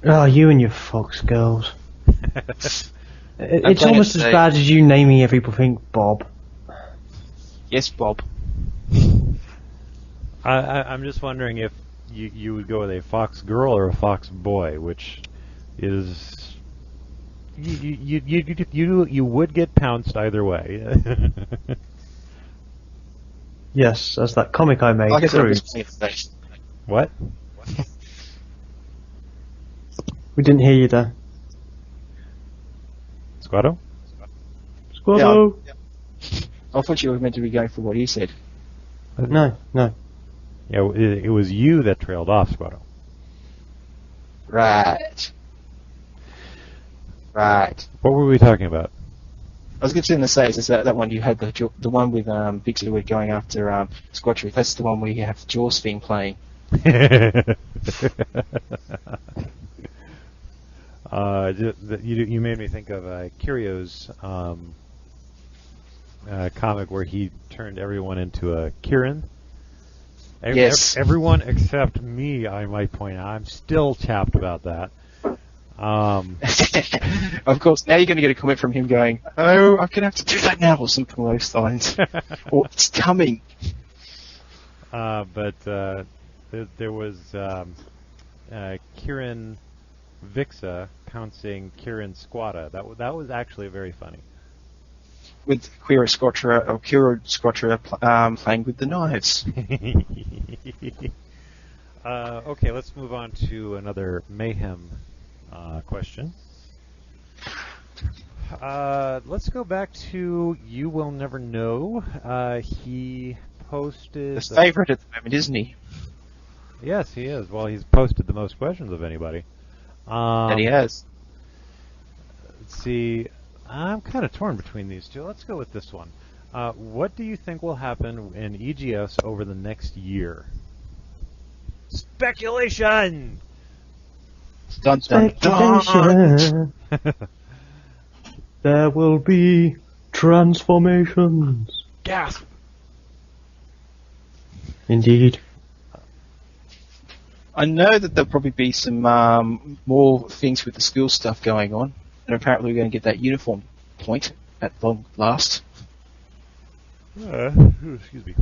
Oh, you and your fox girls. It's playing almost it as safe. bad as you naming everything Bob. Yes, Bob. I'm just wondering if you would go with a fox girl or a fox boy, which is you would get pounced either way. Yes, as that comic I made Like I said, proves. play it safe. What? We didn't hear you there. Squato? Squato! Yeah. I thought you were meant to be going for what he said. No. Yeah, it was you that trailed off, Squato. Right. What were we talking about? I was going to say, is that one you had the one with Big Squid going after Squatchery. That's the one where you have the Jaws theme playing. You made me think of Kirio's comic where he turned everyone into a Kieran. Yes. Everyone except me, I might point out. I'm still chapped about that. Of course, now you're going to get a comment from him going, "Oh, I'm going to have to do that now," or something along those lines. Or it's coming. But there was Kieran Vixa pouncing Kieran Squata. That was actually very funny. With Kira Squatcher playing with the knives. Okay, let's move on to another mayhem question. Let's go back to You Will Never Know. He posted... His favourite at the moment, isn't he? Yes, he is. Well, he's posted the most questions of anybody. And he has. Let's see. I'm kind of torn between these two. Let's go with this one. What do you think will happen in EGS over the next year? Speculation! Dun, dun, dun. Speculation. There will be transformations. Gasp! Indeed. I know that there'll probably be some more things with the school stuff going on, and apparently we're going to get that uniform point at long last. Excuse me.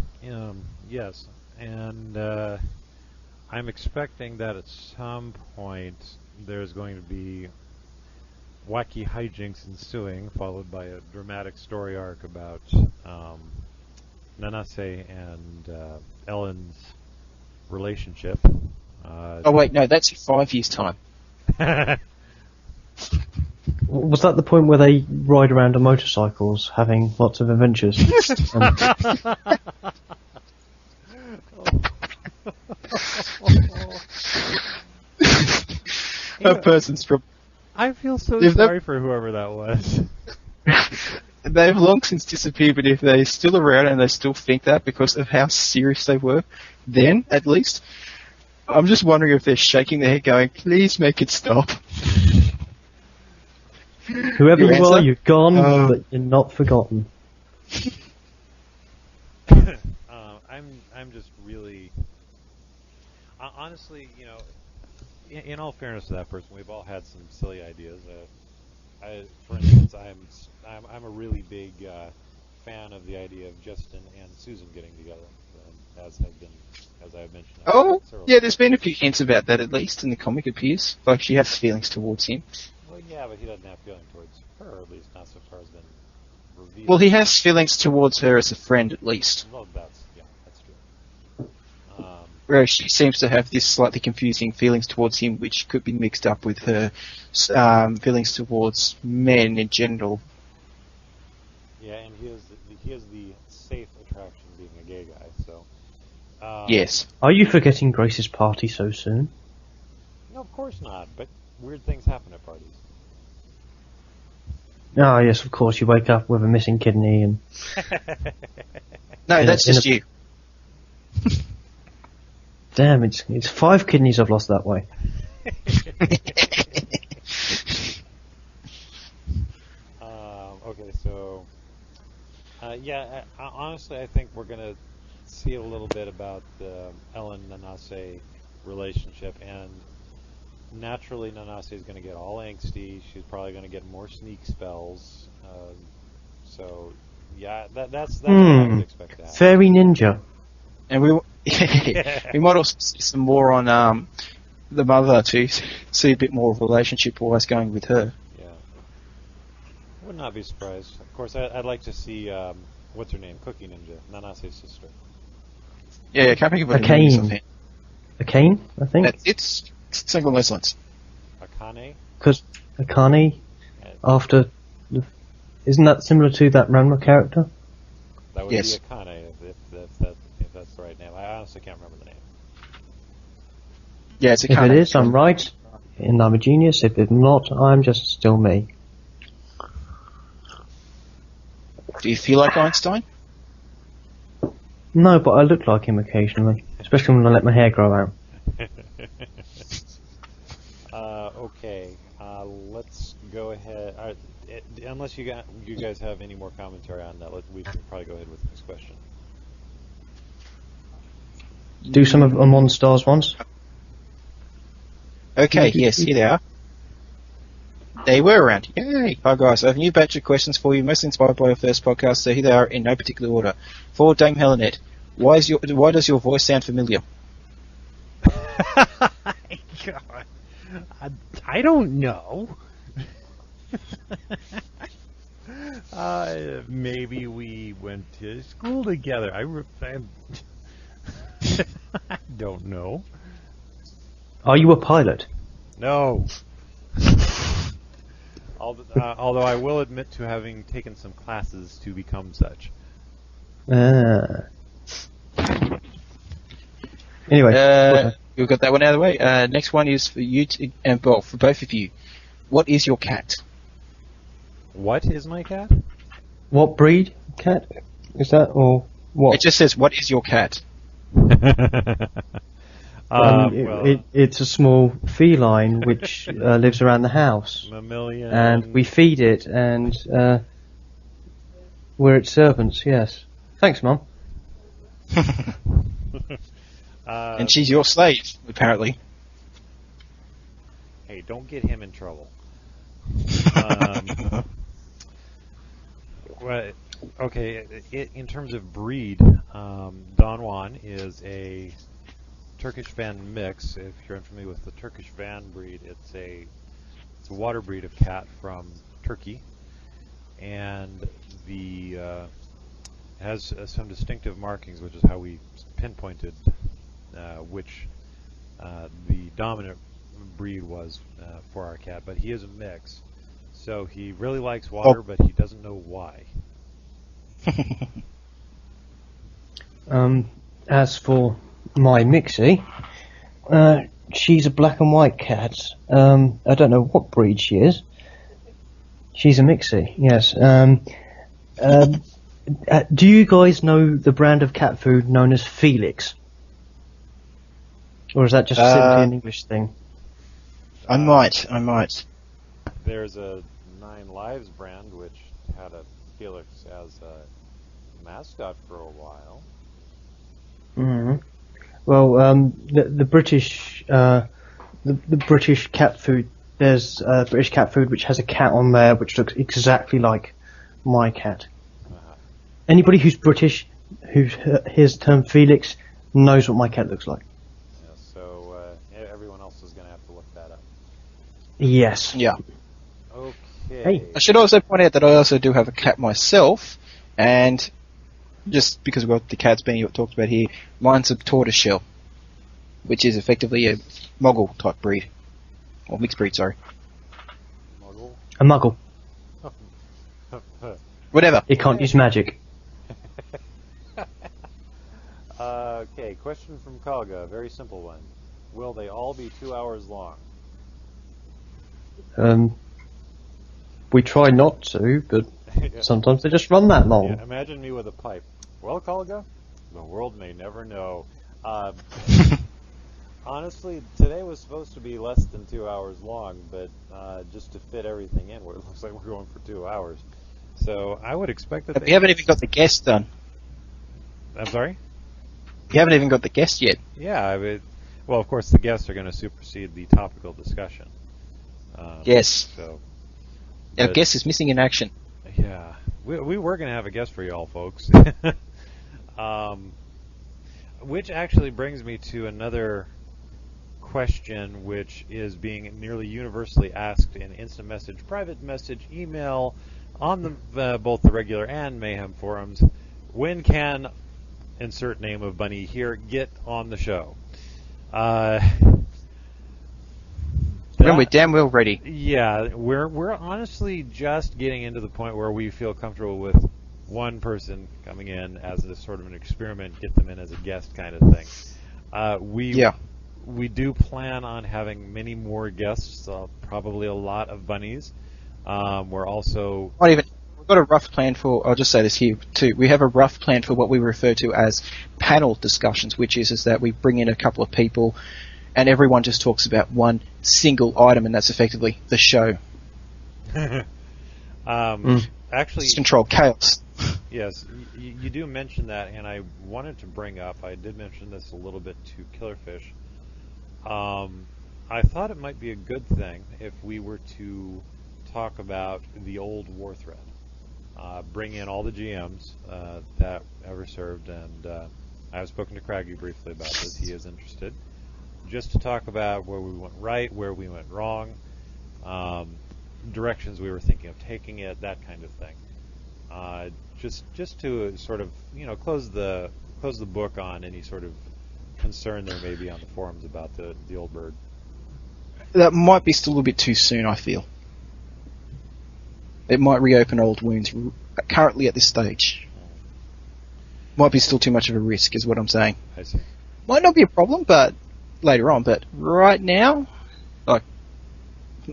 Yes, and I'm expecting that at some point there's going to be wacky hijinks ensuing, followed by a dramatic story arc about Nanase and Ellen's relationship. Oh wait, no, that's in 5 years' time. Was that the point where they ride around on motorcycles, having lots of adventures? That person's from. I feel so If that- sorry for whoever that was. They've long since disappeared, but if they're still around and they still think that because of how serious they were, then, at least, I'm just wondering if they're shaking their head going, please make it stop. Whoever Your you are, answer? you're gone, but you're not forgotten. I'm just really, honestly, you know, in all fairness to that person, we've all had some silly ideas. For instance, I'm a really big fan of the idea of Justin and Susan getting together, as I've mentioned. Oh, several yeah, times. there's been a few hints about that, at least, in the comic appears. Like, she has feelings towards him. Well, yeah, but he doesn't have feeling towards her, or at least not so far as been revealed. Well, he has feelings towards her as a friend, at least. Well, that's true. Whereas she seems to have this slightly confusing feelings towards him, which could be mixed up with her feelings towards men in general. Yeah, and he is the safe attraction, being a gay guy. So. Yes. Are you forgetting Grace's party so soon? No, of course not. But weird things happen at parties. Ah, yes, of course. You wake up with a missing kidney and... No, that's just you. Damn, it's 5 kidneys I've lost that way. Okay, so yeah, honestly, I think we're gonna see a little bit about the Ellen Nanase relationship, and naturally, Nanase is gonna get all angsty. She's probably gonna get more sneak spells. So yeah, that's what I would expect to happen. Fairy ninja. And we might also see some more on the mother to see a bit more of a relationship-wise going with her. Yeah, would not be surprised. Of course, I'd like to see what's her name, Cookie Ninja, Nanase's sister. Yeah, I can't think of A her name. cane. A cane, I think? It's something along those lines. Akane. Because Akane, after... Isn't that similar to that Ranma character? That would Yes. be Akane if that's the right name. I honestly can't remember the name. Yeah, it's a If cane. it is, I'm right, and I'm a genius. If it's not, I'm just still me. Do you feel like Einstein? No, but I look like him occasionally, especially when I let my hair grow out. Okay, let's go ahead. Unless you guys have any more commentary on that, we should probably go ahead with the next question. Do some of Amon Star's ones. Okay, yes, here they are. They were around. Yay! Hi guys, I have a new batch of questions for you, mostly inspired by your first podcast, so here they are in no particular order. For Dame Helennet, why does your voice sound familiar? God, I don't know. Maybe we went to school together. I don't know. Are you a pilot? No. Although I will admit to having taken some classes to become such. Anyway. We've got that one out of the way. Next one is for you, and well, for both of you. What is your cat? What is my cat? What breed cat is that, or what? It just says, what is your cat? It's a small feline which lives around the house. Mammalian. And we feed it, and we're its servants, yes. Thanks, Mum. And she's your slave, apparently. Hey, don't get him in trouble. Well, okay, in terms of breed, Don Juan is a Turkish Van mix. If you're unfamiliar with the Turkish Van breed, it's a water breed of cat from Turkey, and has some distinctive markings, which is how we pinpointed which the dominant breed was for our cat. But he is a mix, So he really likes water, but he doesn't know why. As for my Mixie, she's a black and white cat. I don't know what breed she is. She's a Mixie, yes. Do you guys know the brand of cat food known as Felix? Or is that just simply an English thing? I might. There's a 9 Lives brand which had a Felix as a mascot for a while. Mm-hmm. Well, the British the British cat food. There's British cat food which has a cat on there which looks exactly like my cat. Anybody who's British who hears the term Felix knows what my cat looks like. Yeah, so everyone else is going to have to look that up. Yes. Yeah. Okay. Hey. I should also point out that I also do have a cat myself, and just because we've got the cats being talked about here, mine's a tortoiseshell, which is effectively a Muggle type breed. Or mixed breed, sorry. Muggle? A muggle. Whatever. It can't use magic. Okay, question from Kalga, very simple one. Will they all be 2 hours long? We try not to, but sometimes they just run that long. Yeah, imagine me with a pipe. Well, Kalga, the world may never know. Honestly, today was supposed to be less than 2 hours long, but just to fit everything in, it looks like we're going for 2 hours. So I would expect that. But we haven't even got the guest done. I'm sorry? You haven't even got the guest yet. Yeah, well, of course, the guests are going to supersede the topical discussion. Yes. So, Our guest is missing in action. Yeah, we were going to have a guest for y'all, folks. Which actually brings me to another question, which is being nearly universally asked in instant message, private message, email, on the both the regular and Mayhem forums. When can insert name of Bunny here get on the show? When we're damn well ready. Yeah, we're honestly just getting into the point where we feel comfortable with one person coming in as a sort of an experiment, get them in as a guest kind of thing. We do plan on having many more guests, probably a lot of bunnies. We're also... We've got a rough plan for... I'll just say this here, too. We have a rough plan for what we refer to as panel discussions, which is that we bring in a couple of people and everyone just talks about one single item, and that's effectively the show. Actually... Just control chaos. Yes, you do mention that, and I wanted to bring up, I did mention this a little bit to Killerfish. I thought it might be a good thing if we were to talk about the old war thread. Bring in all the GMs that ever served, and I have spoken to Craggy briefly about this. He is interested. Just to talk about where we went right, where we went wrong, directions we were thinking of taking it, that kind of thing. Just to sort of close the book on any sort of concern there may be on the forums about the old bird. That might be still a little bit too soon, I feel. It might reopen old wounds currently at this stage. Might be still too much of a risk, is what I'm saying. I see. Might not be a problem, but later on. But right now, like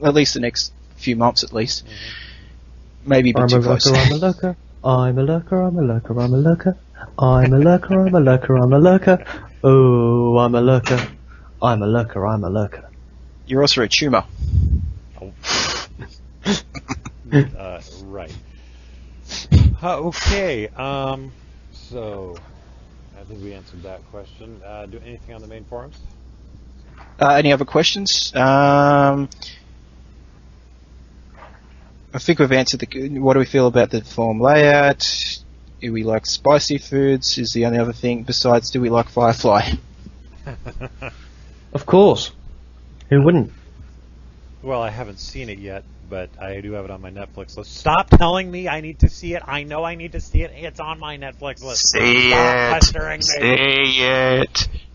at least the next few months, at least, maybe a bit too close. I'm a lurker. I'm a lurker. I'm a lurker. I'm a lurker. I'm a lurker. I'm a lurker. I'm a lurker. Oh, I'm a lurker. I'm a lurker. I'm a lurker. You're also a tumour. Oh. Right. Okay. So I think we answered that question. Do anything on the main forums? Any other questions? I think we've answered what do we feel about the forum layout? Do we like spicy foods? Is the only other thing besides do we like Firefly? Of course. Who wouldn't? Well, I haven't seen it yet, but I do have it on my Netflix list. Stop telling me I need to see it. I know I need to see it. It's on my Netflix list. See Stop pestering me.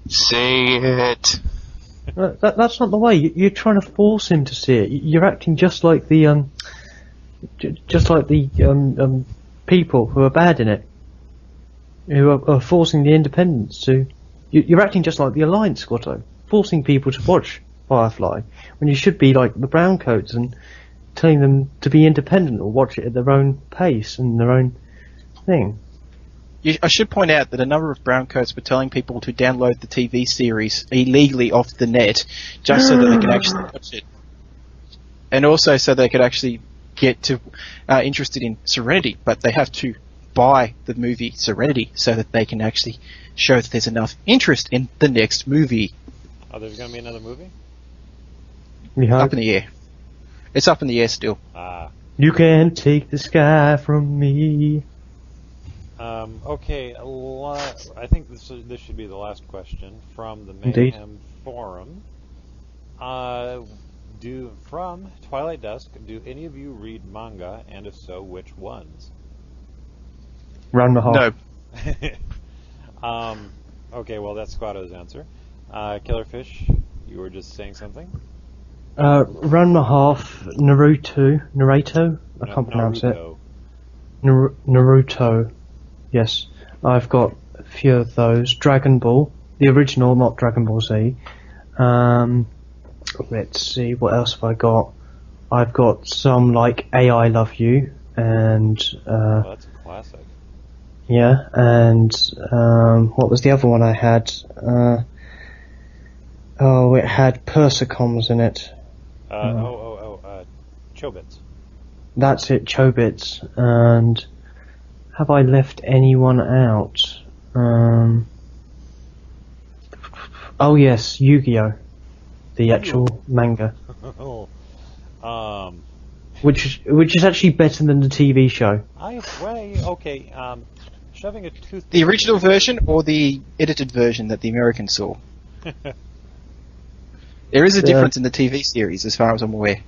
See it. That's not the way. You're trying to force him to see it. You're acting just like the just like the people who are bad in it, who are forcing the independents to. You're acting just like the Alliance, Squato, forcing people to watch Firefly when you should be like the Browncoats and telling them to be independent or watch it at their own pace and their own thing. I should point out that a number of Browncoats were telling people to download the TV series illegally off the net just so that they could actually watch it. And also so they could actually get to interested in Serenity, but they have to buy the movie Serenity so that they can actually show that there's enough interest in the next movie. Oh, there's going to be another movie? Up in the air. It's up in the air still. You can't take the sky from me. Okay, I think this should be the last question from the Mayhem Indeed. Forum. From Twilight Dusk, do any of you read manga, and if so, which ones? Round the hall. No. Okay, well, that's Squato's answer. Killerfish, you were just saying something? Round the half, Naruto? I can't pronounce it. Naruto. Yes, I've got a few of those. Dragon Ball, the original, not Dragon Ball Z. Let's see, what else have I got? I've got some like AI Love You, and That's a classic. yeah, and what was the other one I had? It had Persicoms in it. Chobits. That's it, Chobits. And have I left anyone out? Oh yes, Yu-Gi-Oh! The actual manga. Which is actually better than the TV show. Shoving a toothpick. The original version or the edited version that the Americans saw? There is a difference in the TV series, as far as I'm aware.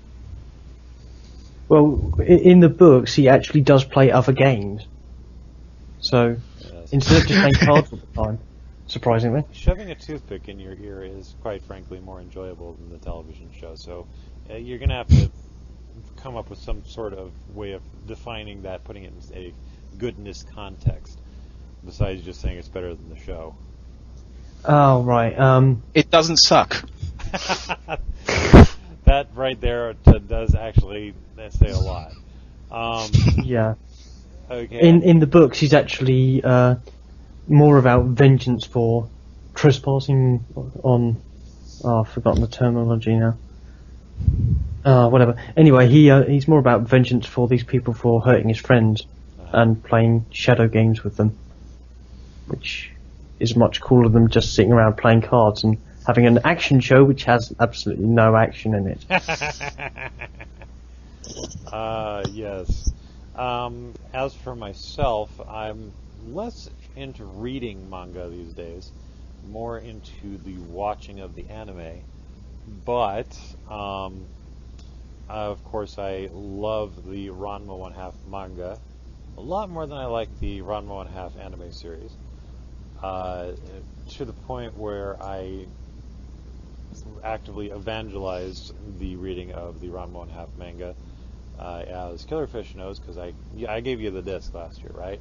Well, in the books, he actually does play other games. So, instead of just playing cards all the time, surprisingly. Shoving a toothpick in your ear is, quite frankly, more enjoyable than the television show. So, you're going to have to come up with some sort of way of defining that, putting it in a goodness context, besides just saying it's better than the show. Oh, right. It doesn't suck. That right there does actually say a lot. Yeah. Okay. In the books, he's actually more about vengeance for trespassing on. Oh, I've forgotten the terminology now. Whatever. Anyway, he's more about vengeance for these people for hurting his friends and playing shadow games with them, which is much cooler than just sitting around playing cards and having an action show which has absolutely no action in it. Yes. As for myself, I'm less into reading manga these days, more into the watching of the anime. But, of course, I love the Ranma 1/2 manga a lot more than I like the Ranma 1/2 anime series. To the point where I actively evangelized the reading of the Ranma 1/2 manga, as Killerfish knows, because I gave you the disc last year, right?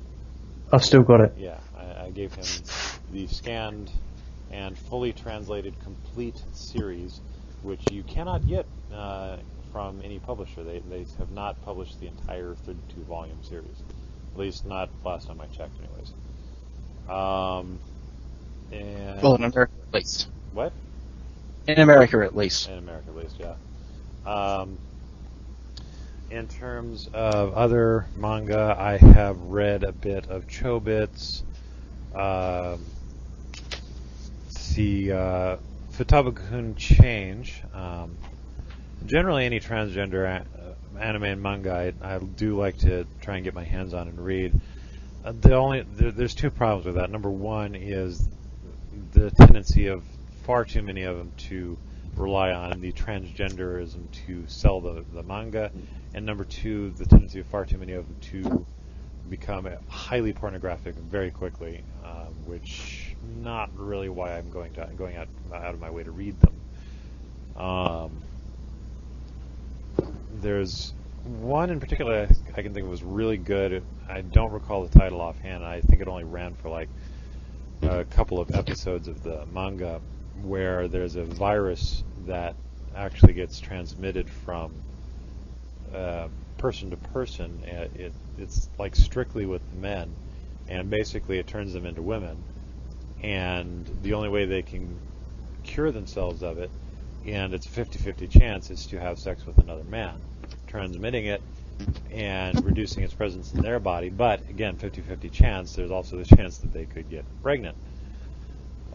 I've still got it. Yeah, I gave him the scanned and fully translated complete series, which you cannot get from any publisher. They have not published the entire 32-volume series, at least not last time I checked, anyways. And Well, in America at least. what? In America at least. In America, at least, yeah. In terms of other manga, I have read a bit of Chobits. Futaba-kun Change. Generally, any transgender anime and manga, I do like to try and get my hands on and read. There's two problems with that. Number one is the tendency of far too many of them to rely on the transgenderism to sell the manga, and number two, the tendency of far too many of them to become highly pornographic very quickly, which not really why I'm going out of my way to read them. There's one in particular I can think of was really good. I don't recall the title offhand. I think it only ran for like a couple of episodes of the manga, where there's a virus that actually gets transmitted from person to person. It's like strictly with men, and basically it turns them into women. And the only way they can cure themselves of it, and it's a 50-50 chance, is to have sex with another man, transmitting it and reducing its presence in their body. But again, 50-50 chance, there's also the chance that they could get pregnant.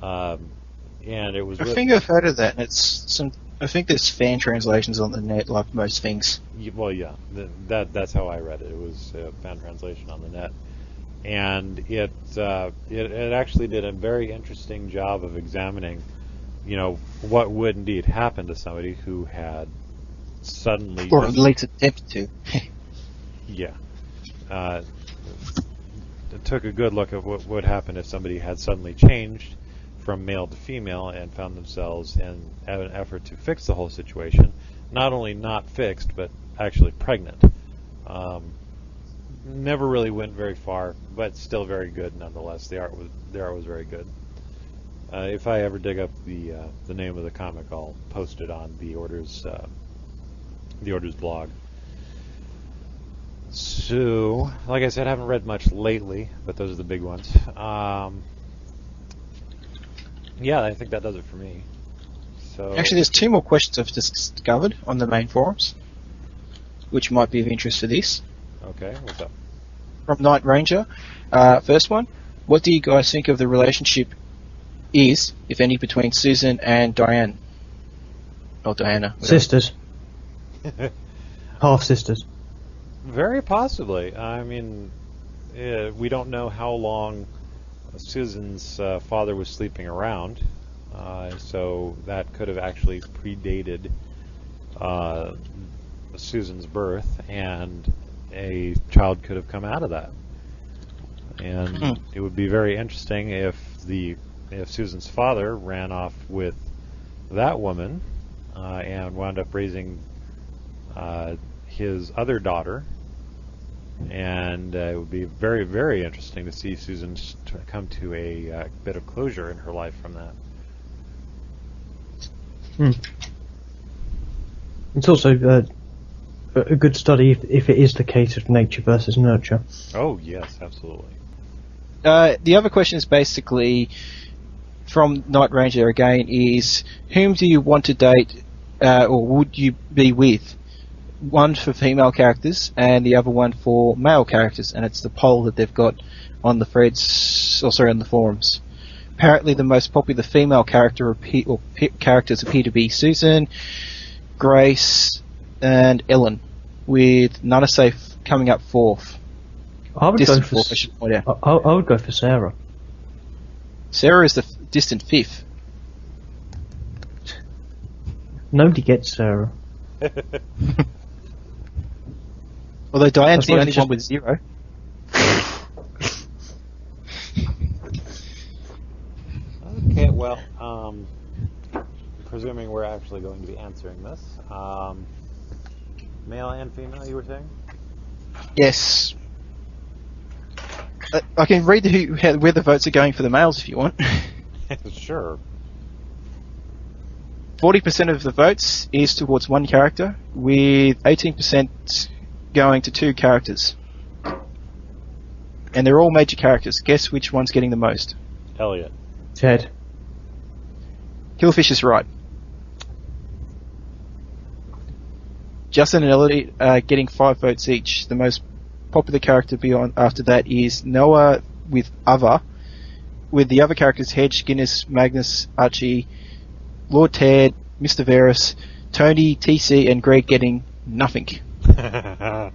And it was I think I've heard of that. And I think there's fan translations on the net, like most things. Well, yeah, that's how I read it. It was a fan translation on the net, and it actually did a very interesting job of examining, what would indeed happen to somebody who had suddenly, or at least attempted to. Yeah, it took a good look at what would happen if somebody had suddenly changed from male to female and found themselves in an effort to fix the whole situation, not only not fixed, but actually pregnant. Never really went very far, but still very good nonetheless. The art was very good. If I ever dig up the name of the comic, I'll post it on the Orders blog. So, like I said, I haven't read much lately, but those are the big ones. Yeah, I think that does it for me. So Actually, there's 2 more questions I've discovered on the main forums, which might be of interest to this. Okay, what's up? From Night Ranger. First one, what do you guys think of the relationship is, if any, between Susan and Diane? Or Diana. whatever. Sisters. Half sisters. Very possibly. I mean, we don't know how long Susan's father was sleeping around, so that could have actually predated Susan's birth, and a child could have come out of that. And it would be very interesting if Susan's father ran off with that woman and wound up raising his other daughter. And it would be very, very interesting to see Susan come to a bit of closure in her life from that. It's also a good study if it is the case of nature versus nurture. Oh, yes, absolutely. The other question is basically from Night Ranger again is, whom do you want to date, or would you be with? One for female characters and the other one for male characters, and it's the poll that they've got on the threads, on the forums. Apparently, the most popular female characters appear to be Susan, Grace, and Ellen, with Nanasafe coming up 4th. I would Distant go for 4th, I should point out. I would go for Sarah. Sarah is the distant 5th. Nobody gets Sarah. Although Diane's the suppose only it's one with 0. Okay, well, presuming we're actually going to be answering this, male and female, you were saying? Yes. I can read where the votes are going for the males if you want. Sure. 40% of the votes is towards one character, with 18% going to 2 characters. And they're all major characters. Guess which one's getting the most? Elliot. Ted. Killerfish is right. Justin and Elliot are getting 5 votes each. The most popular character beyond after that is Noah with Other, with the other characters Hedge, Guinness, Magnus, Archie, Lord Ted, Mr. Varus, Tony, TC, and Greg getting nothing. Oh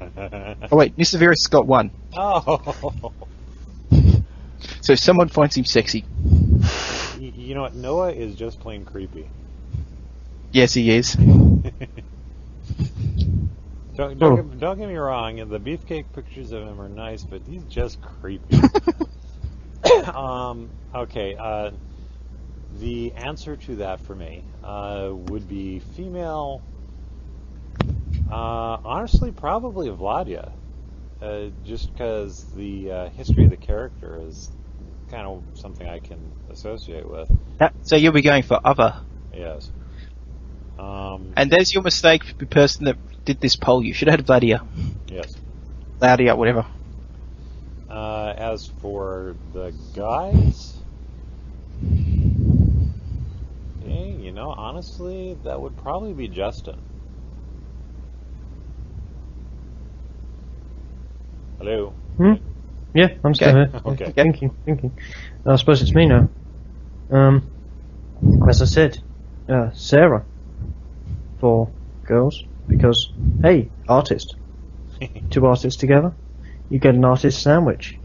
wait, Mr. Varus got 1. Oh. So someone finds him sexy. You know what? Noah is just plain creepy. Yes, he is. Don't get me wrong. The beefcake pictures of him are nice, but he's just creepy. Okay. The answer to that for me would be female Honestly, probably Vladia. Just because the history of the character is kind of something I can associate with. So you'll be going for other. Yes. And there's your mistake, the person that did this poll. You should have had Vladia. Yes. Vladia, whatever. As for the guys, honestly, that would probably be Justin. Hello. Yeah, I'm still here. Okay. Thinking. I suppose it's me now. As I said, Sarah. For girls. Because, hey, artist. Two artists together, you get an artist sandwich.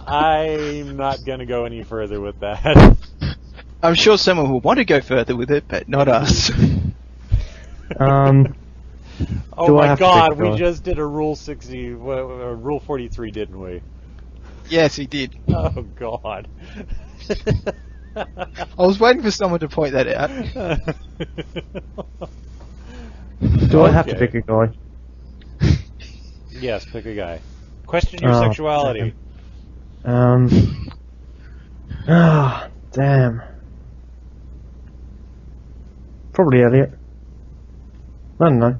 I'm not going to go any further with that. I'm sure someone will want to go further with it, but not us. Oh my God, we just did a Rule 60, Rule 43, didn't we? Yes, he did. Oh God. I was waiting for someone to point that out. Do I have to pick a guy? Yes, pick a guy. Question your sexuality. Damn. Probably Elliot. I don't know.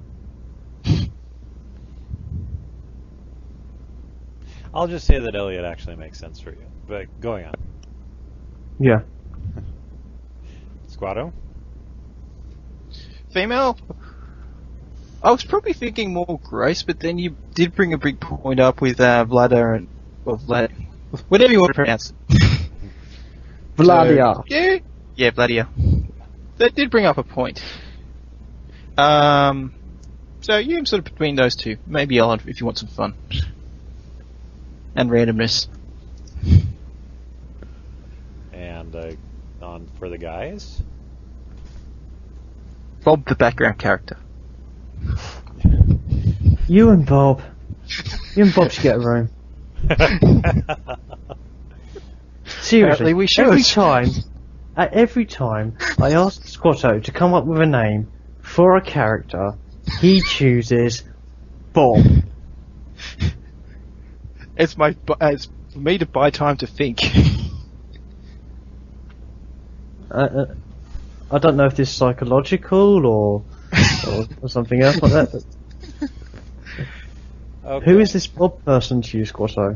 I'll just say that Elliot actually makes sense for you. But going on. Yeah. Squato? Female? I was probably thinking more Grace, but then you did bring a big point up with Vlada and... Well, Vlad... Whatever you want to pronounce it. Vladia. So, yeah, Vladia. That did bring up a point. So you're sort of between those two. Maybe Ellen, if you want some fun. And randomness. And on for the guys? Bob, the background character. You and Bob should get a room. Seriously, Apparently we should. Every time I ask Squato to come up with a name for a character, he chooses Bob. It's for me to buy time to think. I don't know if this is psychological or something else like that. But Okay. who is this Bob person to you, Squato?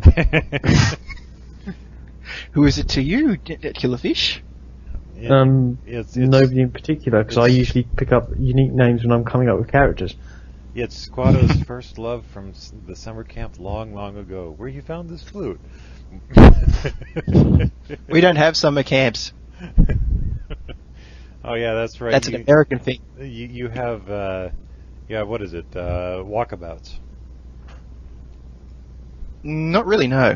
Who is it to you, Killerfish? It's Nobody in particular, because I usually pick up unique names when I'm coming up with characters. It's Squato's first love from the summer camp long, long ago, where he found this flute. We don't have summer camps. Oh yeah, that's right. That's an American thing. You have, what is it? Walkabouts. Not really, no.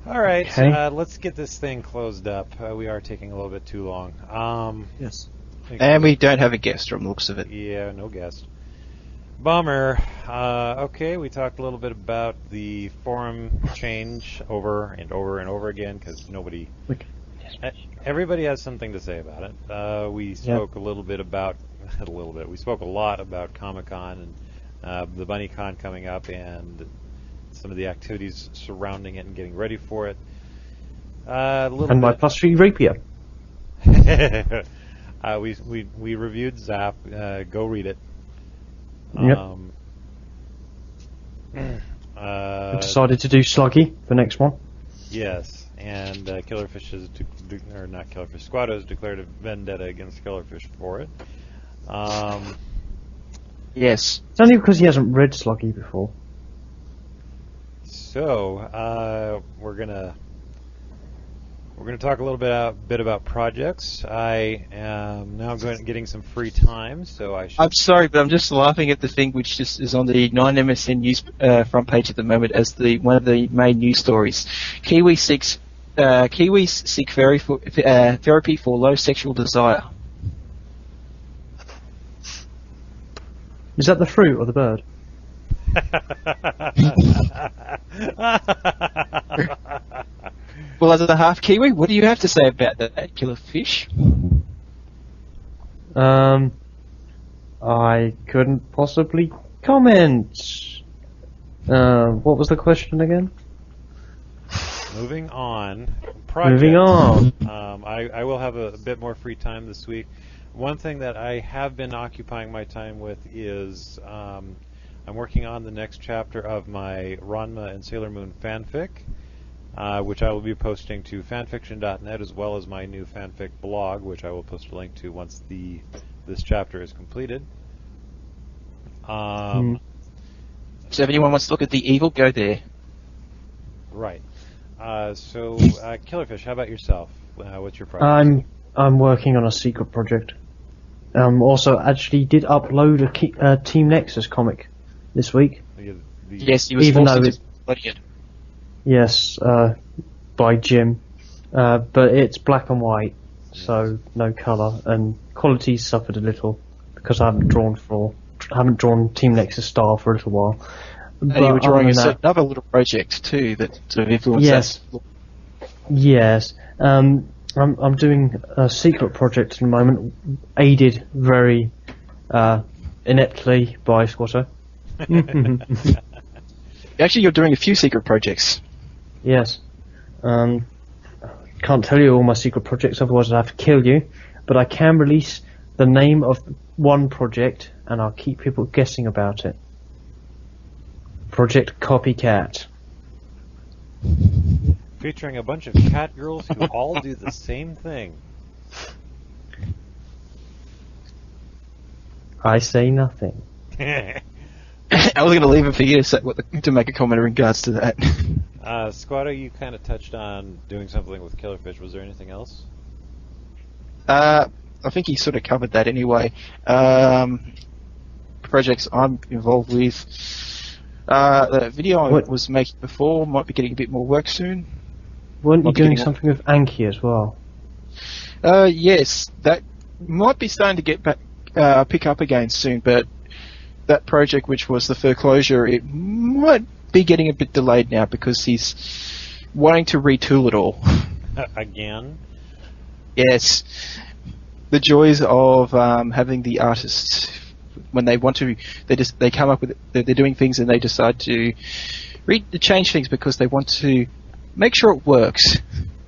All right, Okay. let's get this thing closed up. We are taking a little bit too long. Yes. And we don't have a guest from the looks of it. Yeah, no guest. Bummer. Okay, we talked a little bit about the forum change over and over and over again because everybody has something to say about it. We spoke a we spoke a lot about Comic-Con and the BunnyCon coming up and some of the activities surrounding it and getting ready for it. And my +3 rapier. We reviewed Zap. Go read it. Yep. I decided to do Sluggy, the next one. Yes, and Killerfish has or not Killerfish. Squato has declared a vendetta against Killerfish for it. Yes. It's only because he hasn't read Sluggy before. So we're gonna talk a little bit about projects. I am now getting some free time, so I should. I'm sorry, but I'm just laughing at the thing which just is on the 9MSN news front page at the moment as one of the main news stories. Kiwis seek therapy for low sexual desire. Is that the fruit or the bird? Well, as a half Kiwi, what do you have to say about that, Killerfish? I couldn't possibly comment. What was the question again? Moving on. Project. Moving on. I will have a bit more free time this week. One thing that I have been occupying my time with is I'm working on the next chapter of my Ranma and Sailor Moon fanfic, which I will be posting to fanfiction.net, as well as my new fanfic blog, which I will post a link to once this chapter is completed. So if anyone wants to look at the evil, go there. Right. So, Killerfish, how about yourself? What's your project? I'm working on a secret project. Also, actually, did upload a Team Nexus comic this week. Yes, he was Even forced though into bloody it. Yes, by Jim, but it's black and white, so no colour, and quality suffered a little because I haven't drawn Team Nexus style for a little while. And you were drawing another little project too that sort of influenced Yes. that. Yes. I'm doing a secret project at the moment, aided very ineptly by Squato. Actually, you're doing a few secret projects. Yes. Can't tell you all my secret projects, otherwise I'd have to kill you. But I can release the name of one project, and I'll keep people guessing about it. Project Copycat. Featuring a bunch of cat girls who all do the same thing. I say nothing. I was going to leave it for you to make a comment in regards to that. Squato, you kind of touched on doing something with Killerfish. Was there anything else? I think he sort of covered that anyway. Projects I'm involved with. The video I was making before might be getting a bit more work soon. Weren't you doing something with Anki as well? Yes, that might be starting to get back, pick up again soon, but that project, which was the foreclosure, it might be getting a bit delayed now because he's wanting to retool it all. Again? Yes. The joys of having the artists, when they want to, they come up with, they're doing things and they decide to change things because they want to make sure it works.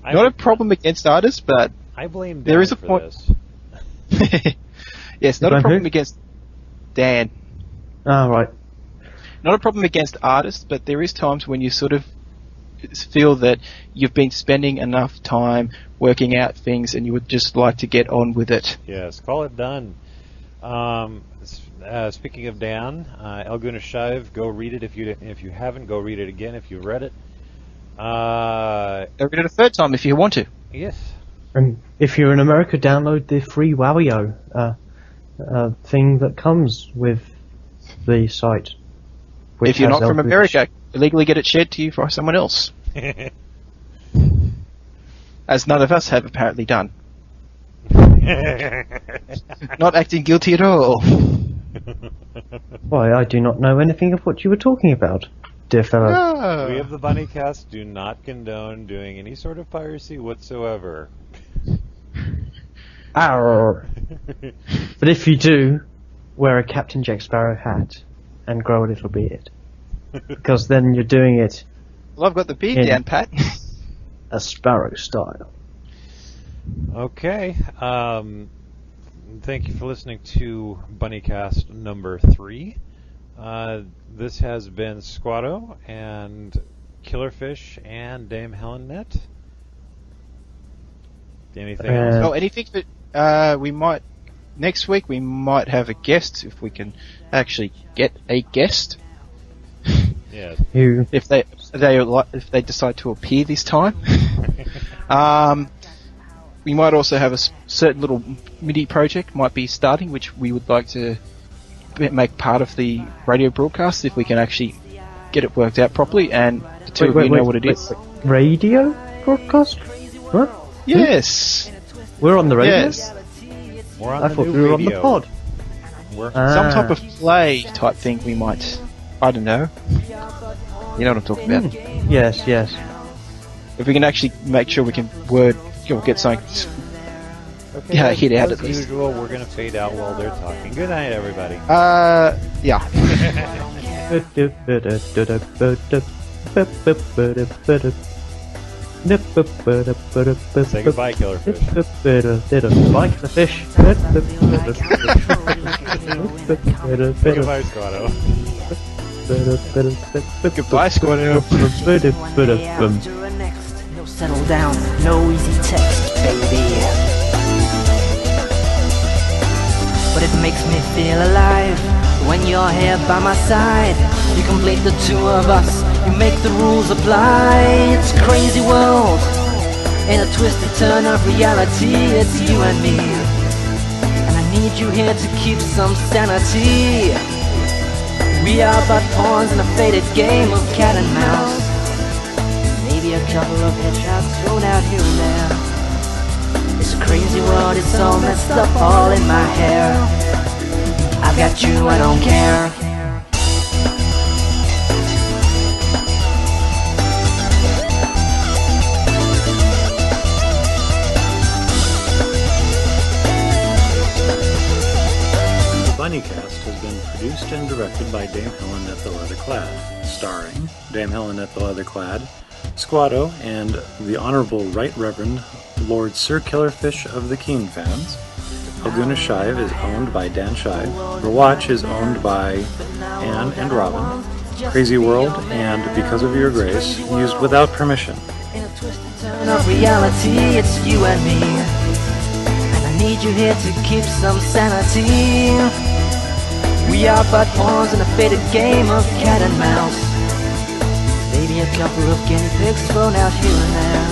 Not a problem against artists, but I blame Dan there is a for point. this. Yes, not a problem against Dan. Ah, right. Not a problem against artists, but there is times when you sort of feel that you've been spending enough time working out things and you would just like to get on with it. Yes, call it done. Speaking of Dan, El Gunashiv, go read it if you haven't. Go read it again if you've read it. Read it a third time if you want to. Yes. And if you're in America, download the free Wowio thing that comes with the site. If you're not from America, illegally get it shared to you by someone else. As none of us have apparently done. Not acting guilty at all. Why, I do not know anything of what you were talking about, dear fellow. No. We of the BunnyCast do not condone doing any sort of piracy whatsoever. Arr. But if you do, wear a Captain Jack Sparrow hat and grow a little beard. Because then you're doing it Well, I've got the beard down, Pat. a Sparrow style. Okay. Thank you for listening to BunnyCast number 3. This has been Squato and Killerfish and Dame Helennet. Anything else? Oh, anything that we might next week we might have a guest if we can actually get a guest. Yes. Who? If they decide to appear this time. We might also have a certain little MIDI project might be starting, which we would like to make part of the radio broadcast if we can actually get it worked out properly. And the two of you know what it is. Radio broadcast? What? Yes. We're on the radio? Yes. We're on I the thought new we were on the radio. pod. Some type of play type thing we might. I don't know. You know what I'm talking about. Yes, yes. if we can actually make sure we can get something Okay, hit out as at least. usual, we're going to fade out while they're talking. Good night, everybody. Yeah. Say goodbye, Killerfish. Goodbye, Killerfish. Goodbye, Squato. Goodbye, Squato. No settle down, no easy text, baby. But it makes me feel alive when you're here by my side. You complete the two of us, you make the rules apply. It's a crazy world, in a twisted turn of reality. It's you and me, and I need you here to keep some sanity. We are but pawns in a faded game of cat and mouse. Maybe a couple of headshots thrown out here and there. This crazy world is all messed up, all in my hair. I've got you, I don't care. The BunnyCast has been produced and directed by Dame Helennet the Leatherclad, starring Dame Helennet the Leatherclad, Squato, and the Honorable Right Reverend Lord Sir Killerfish of the Keenfans. Laguna Shive is owned by Dan Shive. Rewatch is owned by Anne and Robin. Crazy World and Because of Your Grace used without permission. In a twisted turn of reality, it's you and me, and I need you here to keep some sanity. We are but pawns in a faded game of cat and mouse. Maybe a couple of guinea pigs thrown out here and there.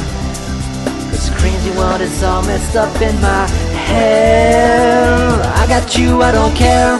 This crazy world is all messed up in my hair. I got you, I don't care.